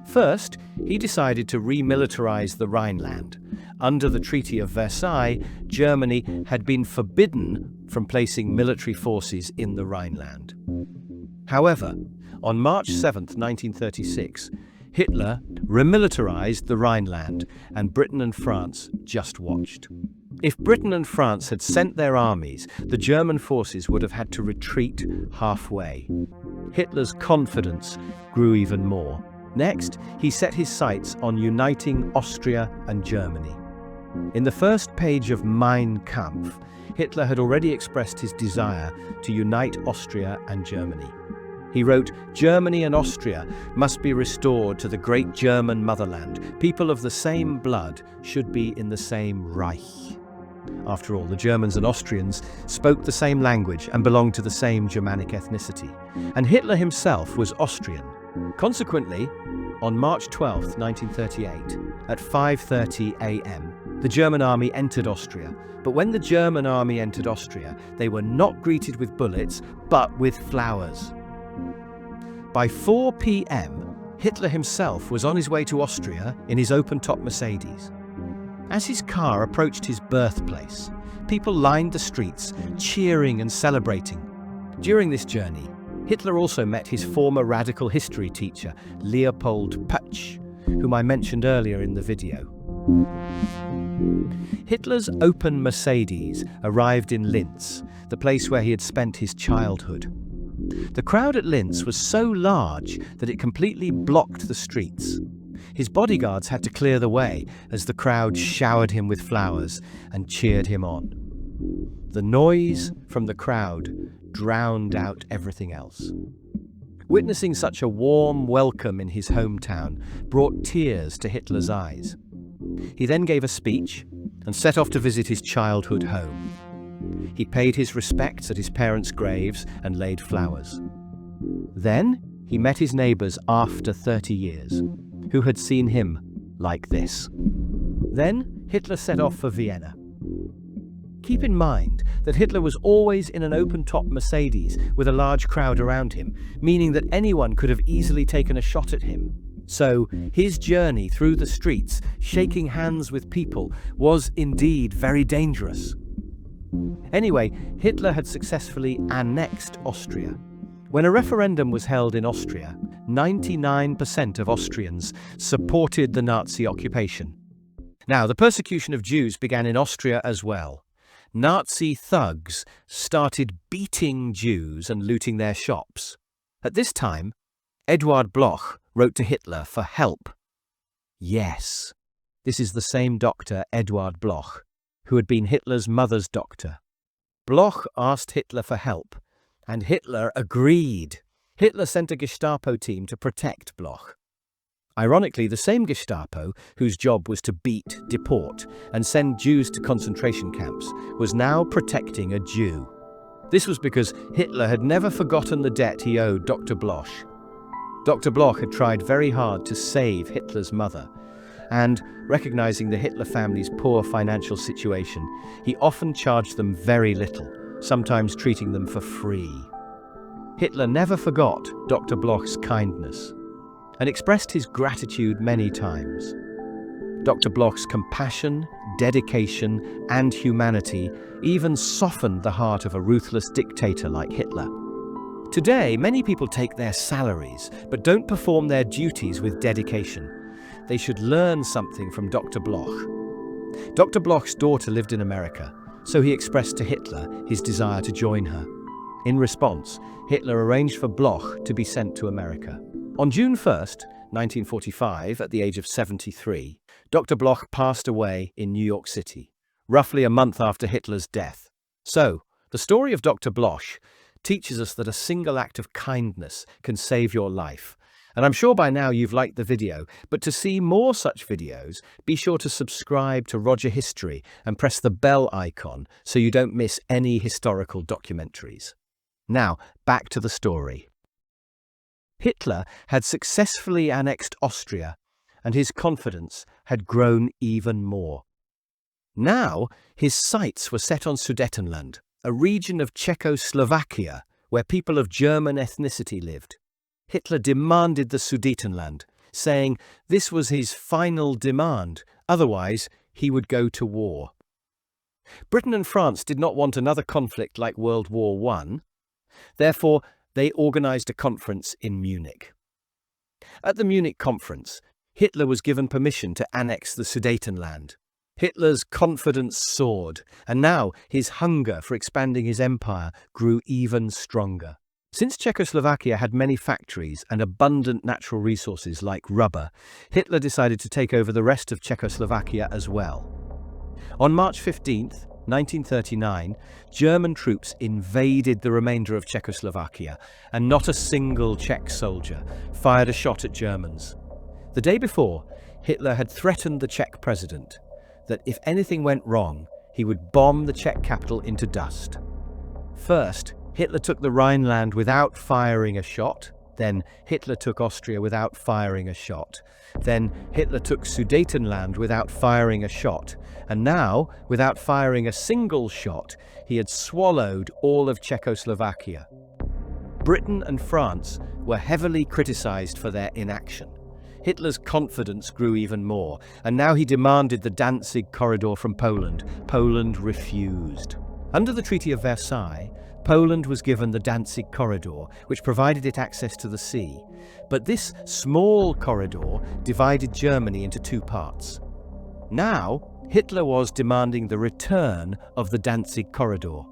First, he decided to remilitarize the Rhineland. Under the Treaty of Versailles, Germany had been forbidden from placing military forces in the Rhineland. However, on March 7, 1936, Hitler remilitarized the Rhineland, and Britain and France just watched. If Britain and France had sent their armies, the German forces would have had to retreat halfway. Hitler's confidence grew even more. Next, he set his sights on uniting Austria and Germany. In the first page of Mein Kampf, Hitler had already expressed his desire to unite Austria and Germany. He wrote, "Germany and Austria must be restored to the great German motherland. People of the same blood should be in the same Reich." After all, the Germans and Austrians spoke the same language and belonged to the same Germanic ethnicity. And Hitler himself was Austrian. Consequently, on March 12, 1938, at 5:30 a.m., the German army entered Austria. But when the German army entered Austria, they were not greeted with bullets, but with flowers. By 4 p.m., Hitler himself was on his way to Austria in his open-top Mercedes. As his car approached his birthplace, people lined the streets, cheering and celebrating. During this journey, Hitler also met his former radical history teacher, Leopold Putsch, whom I mentioned earlier in the video. Hitler's open Mercedes arrived in Linz, the place where he had spent his childhood. The crowd at Linz was so large that it completely blocked the streets. His bodyguards had to clear the way as the crowd showered him with flowers and cheered him on. The noise from the crowd drowned out everything else. Witnessing such a warm welcome in his hometown brought tears to Hitler's eyes. He then gave a speech and set off to visit his childhood home. He paid his respects at his parents' graves and laid flowers. Then he met his neighbors after 30 years, who had seen him like this. Then Hitler set off for Vienna. Keep in mind that Hitler was always in an open-top Mercedes with a large crowd around him, meaning that anyone could have easily taken a shot at him. So his journey through the streets, shaking hands with people, was indeed very dangerous. Anyway, Hitler had successfully annexed Austria. When a referendum was held in Austria, 99% of Austrians supported the Nazi occupation. Now, the persecution of Jews began in Austria as well. Nazi thugs started beating Jews and looting their shops. At this time, Eduard Bloch wrote to Hitler for help. Yes, this is the same doctor, Eduard Bloch, who had been Hitler's mother's doctor. Bloch asked Hitler for help, and Hitler agreed. Hitler sent a Gestapo team to protect Bloch. Ironically, the same Gestapo, whose job was to beat, deport, and send Jews to concentration camps, was now protecting a Jew. This was because Hitler had never forgotten the debt he owed Dr. Bloch. Dr. Bloch had tried very hard to save Hitler's mother, and, recognizing the Hitler family's poor financial situation, he often charged them very little, sometimes treating them for free. Hitler never forgot Dr. Bloch's kindness and expressed his gratitude many times. Dr. Bloch's compassion, dedication, and humanity even softened the heart of a ruthless dictator like Hitler. Today, many people take their salaries but don't perform their duties with dedication. They should learn something from Dr. Bloch. Dr. Bloch's daughter lived in America, so he expressed to Hitler his desire to join her. In response, Hitler arranged for Bloch to be sent to America. On June 1st, 1945, at the age of 73, Dr. Bloch passed away in New York City, roughly a month after Hitler's death. So, the story of Dr. Bloch teaches us that a single act of kindness can save your life. And I'm sure by now you've liked the video, but to see more such videos, be sure to subscribe to Roger History and press the bell icon so you don't miss any historical documentaries. Now, back to the story. Hitler had successfully annexed Austria, and his confidence had grown even more. Now, his sights were set on Sudetenland, a region of Czechoslovakia where people of German ethnicity lived. Hitler demanded the Sudetenland, saying this was his final demand, otherwise he would go to war. Britain and France did not want another conflict like World War I. Therefore, they organized a conference in Munich. At the Munich conference, Hitler was given permission to annex the Sudetenland. Hitler's confidence soared, and now his hunger for expanding his empire grew even stronger. Since Czechoslovakia had many factories and abundant natural resources like rubber, Hitler decided to take over the rest of Czechoslovakia as well. On March 15th, 1939, German troops invaded the remainder of Czechoslovakia, and not a single Czech soldier fired a shot at Germans. The day before, Hitler had threatened the Czech president that if anything went wrong, he would bomb the Czech capital into dust. First, Hitler took the Rhineland without firing a shot. Then Hitler took Austria without firing a shot. Then Hitler took Sudetenland without firing a shot. And now, without firing a single shot, he had swallowed all of Czechoslovakia. Britain and France were heavily criticized for their inaction. Hitler's confidence grew even more, and now he demanded the Danzig corridor from Poland. Poland refused. Under the Treaty of Versailles, Poland was given the Danzig corridor, which provided it access to the sea. But this small corridor divided Germany into two parts. Now, Hitler was demanding the return of the Danzig corridor.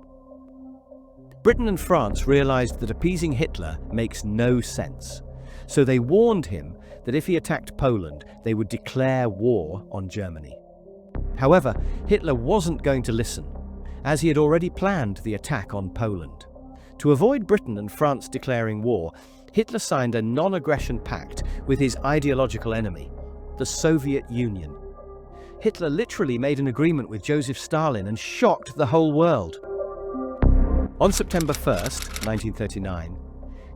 Britain and France realized that appeasing Hitler makes no sense, so they warned him that if he attacked Poland, they would declare war on Germany. However, Hitler wasn't going to listen, as he had already planned the attack on Poland. To avoid Britain and France declaring war, Hitler signed a non-aggression pact with his ideological enemy, the Soviet Union. Hitler literally made an agreement with Joseph Stalin and shocked the whole world. On September 1st, 1939,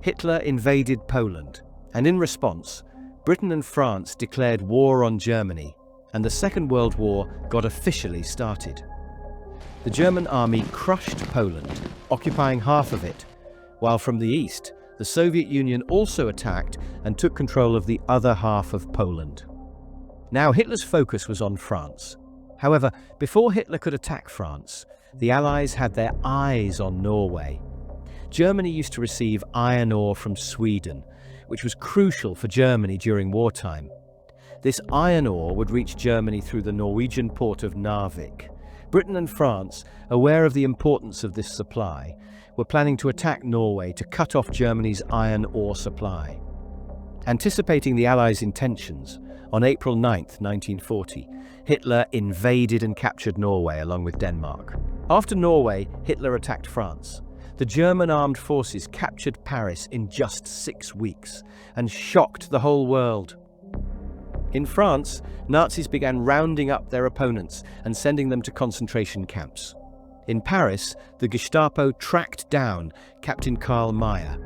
Hitler invaded Poland, and in response, Britain and France declared war on Germany, and the Second World War got officially started. The German army crushed Poland, occupying half of it, while from the east, the Soviet Union also attacked and took control of the other half of Poland. Now Hitler's focus was on France. However, before Hitler could attack France, the Allies had their eyes on Norway. Germany used to receive iron ore from Sweden, which was crucial for Germany during wartime. This iron ore would reach Germany through the Norwegian port of Narvik. Britain and France, aware of the importance of this supply, were planning to attack Norway to cut off Germany's iron ore supply. Anticipating the Allies' intentions, on April 9, 1940, Hitler invaded and captured Norway along with Denmark. After Norway, Hitler attacked France. The German armed forces captured Paris in just 6 weeks and shocked the whole world. In France, Nazis began rounding up their opponents and sending them to concentration camps. In Paris, the Gestapo tracked down Captain Karl Mayer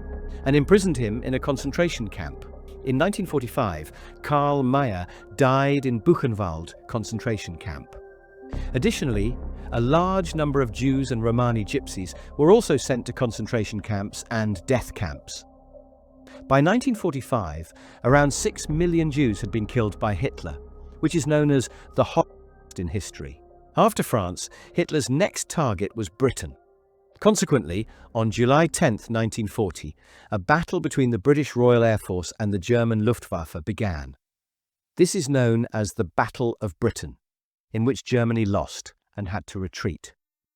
and imprisoned him in a concentration camp. In 1945, Karl Mayer died in Buchenwald concentration camp. Additionally, a large number of Jews and Romani gypsies were also sent to concentration camps and death camps. By 1945, around 6 million Jews had been killed by Hitler, which is known as the Holocaust in history. After France, Hitler's next target was Britain. Consequently, on July 10, 1940, a battle between the British Royal Air Force and the German Luftwaffe began. This is known as the Battle of Britain, in which Germany lost and had to retreat.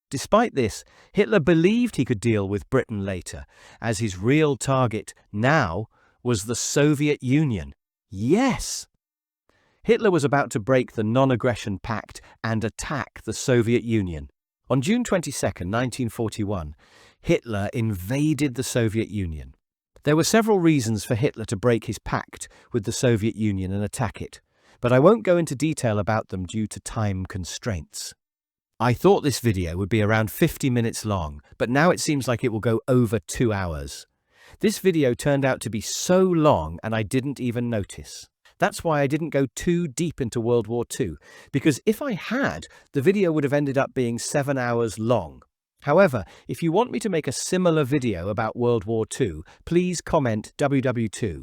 Despite this, Hitler believed he could deal with Britain later, as his real target now was the Soviet Union. Yes! Hitler was about to break the non-aggression pact and attack the Soviet Union. On June 22, 1941, Hitler invaded the Soviet Union. There were several reasons for Hitler to break his pact with the Soviet Union and attack it, but I won't go into detail about them due to time constraints. I thought this video would be around 50 minutes long, but now it seems like it will go over 2 hours. This video turned out to be so long and I didn't even notice. That's why I didn't go too deep into World War II, because if I had, the video would have ended up being 7 hours long. However, if you want me to make a similar video about World War II, please comment WW2.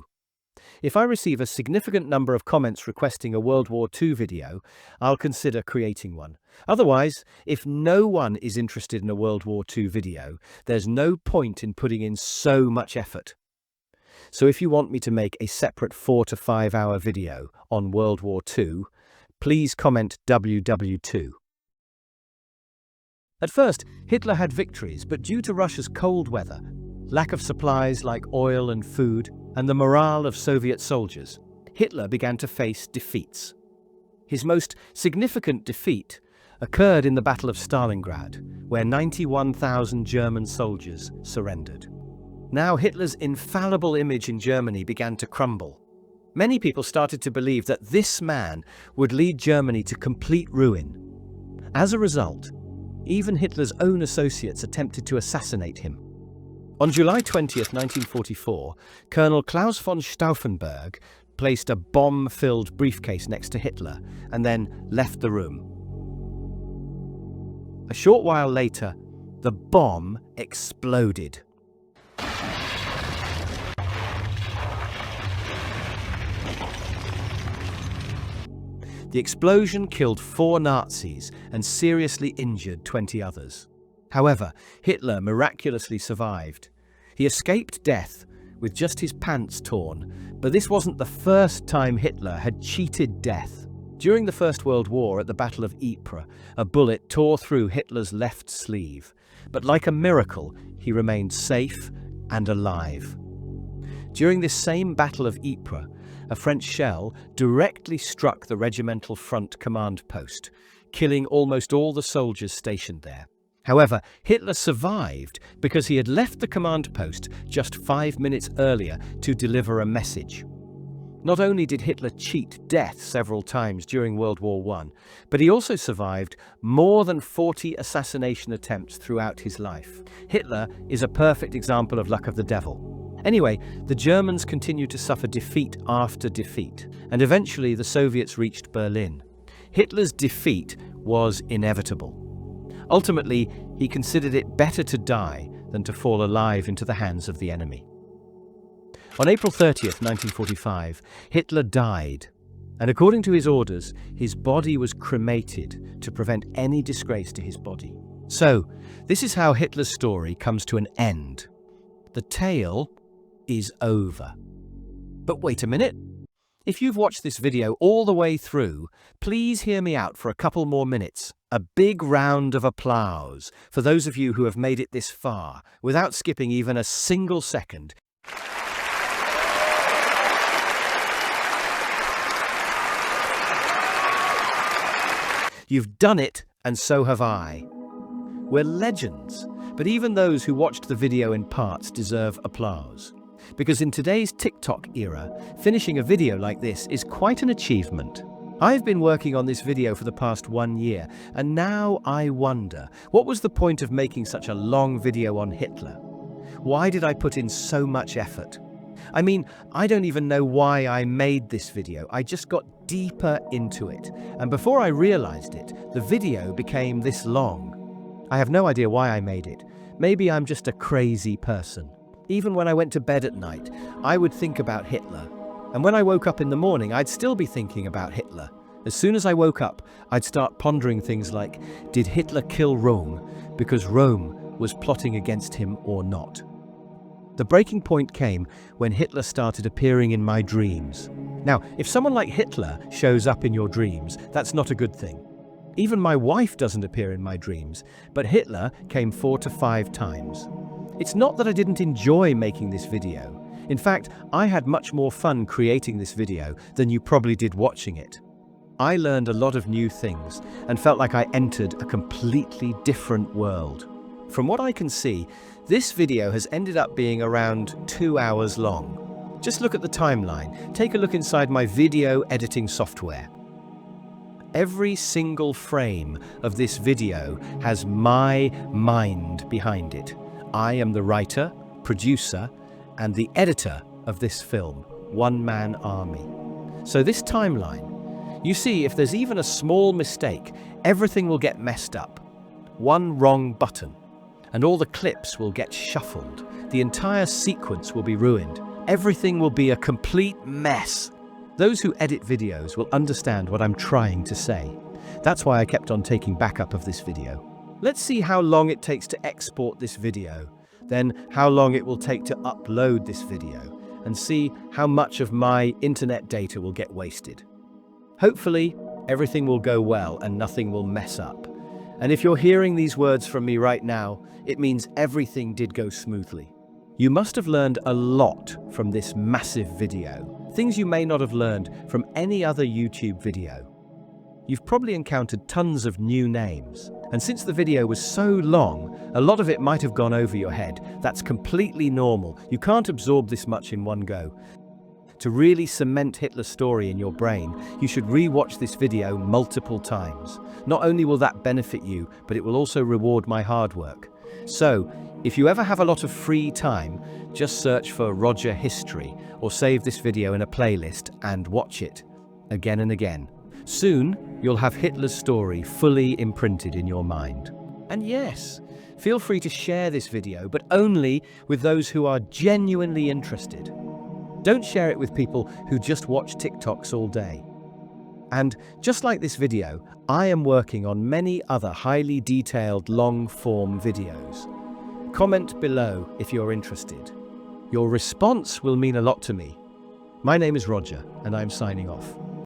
If I receive a significant number of comments requesting a World War II video, I'll consider creating one. Otherwise, if no one is interested in a World War II video, there's no point in putting in so much effort. So if you want me to make a separate 4 to 5 hour video on World War II, please comment WW2. At first, Hitler had victories, but due to Russia's cold weather, lack of supplies like oil and food, and the morale of Soviet soldiers, Hitler began to face defeats. His most significant defeat occurred in the Battle of Stalingrad, where 91,000 German soldiers surrendered. Now Hitler's infallible image in Germany began to crumble. Many people started to believe that this man would lead Germany to complete ruin. As a result, even Hitler's own associates attempted to assassinate him. On July 20, 1944, Colonel Klaus von Stauffenberg placed a bomb-filled briefcase next to Hitler and then left the room. A short while later, the bomb exploded. The explosion killed 4 Nazis and seriously injured 20 others. However, Hitler miraculously survived. He escaped death with just his pants torn, but this wasn't the first time Hitler had cheated death. During the First World War at the Battle of Ypres, a bullet tore through Hitler's left sleeve, but like a miracle, he remained safe and alive. During this same Battle of Ypres, a French shell directly struck the regimental front command post, killing almost all the soldiers stationed there. However, Hitler survived because he had left the command post just 5 minutes earlier to deliver a message. Not only did Hitler cheat death several times during World War I, but he also survived more than 40 assassination attempts throughout his life. Hitler is a perfect example of luck of the devil. Anyway, the Germans continued to suffer defeat after defeat, and eventually the Soviets reached Berlin. Hitler's defeat was inevitable. Ultimately, he considered it better to die than to fall alive into the hands of the enemy. On April 30th, 1945, Hitler died, and according to his orders, his body was cremated to prevent any disgrace to his body. So, this is how Hitler's story comes to an end. The tale is over. But wait a minute. If you've watched this video all the way through, please hear me out for a couple more minutes. A big round of applause for those of you who have made it this far, without skipping even a single second. You've done it, and so have I. We're legends, but even those who watched the video in parts deserve applause. Because in today's TikTok era, finishing a video like this is quite an achievement. I've been working on this video for the past 1 year, and now I wonder, what was the point of making such a long video on Hitler? Why did I put in so much effort? I mean, I don't even know why I made this video. I just got deeper into it. And before I realized it, the video became this long. I have no idea why I made it. Maybe I'm just a crazy person. Even when I went to bed at night, I would think about Hitler. And when I woke up in the morning, I'd still be thinking about Hitler. As soon as I woke up, I'd start pondering things like, did Hitler kill Rome because Rome was plotting against him or not? The breaking point came when Hitler started appearing in my dreams. Now, if someone like Hitler shows up in your dreams, that's not a good thing. Even my wife doesn't appear in my dreams, but Hitler came 4 to 5 times. It's not that I didn't enjoy making this video. In fact, I had much more fun creating this video than you probably did watching it. I learned a lot of new things and felt like I entered a completely different world. From what I can see, this video has ended up being around 2 hours long. Just look at the timeline. Take a look inside my video editing software. Every single frame of this video has my mind behind it. I am the writer, producer, and the editor of this film, one-man army. So this timeline, you see, if there's even a small mistake, everything will get messed up. One wrong button, and all the clips will get shuffled. The entire sequence will be ruined. Everything will be a complete mess. Those who edit videos will understand what I'm trying to say. That's why I kept on taking backup of this video. Let's see how long it takes to export this video, then how long it will take to upload this video, and see how much of my internet data will get wasted. Hopefully, everything will go well and nothing will mess up. And if you're hearing these words from me right now, it means everything did go smoothly. You must have learned a lot from this massive video, things you may not have learned from any other YouTube video. You've probably encountered tons of new names, and since the video was so long, a lot of it might have gone over your head. That's completely normal. You can't absorb this much in one go. To really cement Hitler's story in your brain, you should re-watch this video multiple times. Not only will that benefit you, but it will also reward my hard work. So, if you ever have a lot of free time, just search for Roger History or save this video in a playlist and watch it again and again. Soon, you'll have Hitler's story fully imprinted in your mind. And yes, feel free to share this video, but only with those who are genuinely interested. Don't share it with people who just watch TikToks all day. And just like this video, I am working on many other highly detailed long-form videos. Comment below if you're interested. Your response will mean a lot to me. My name is Roger, and I'm signing off.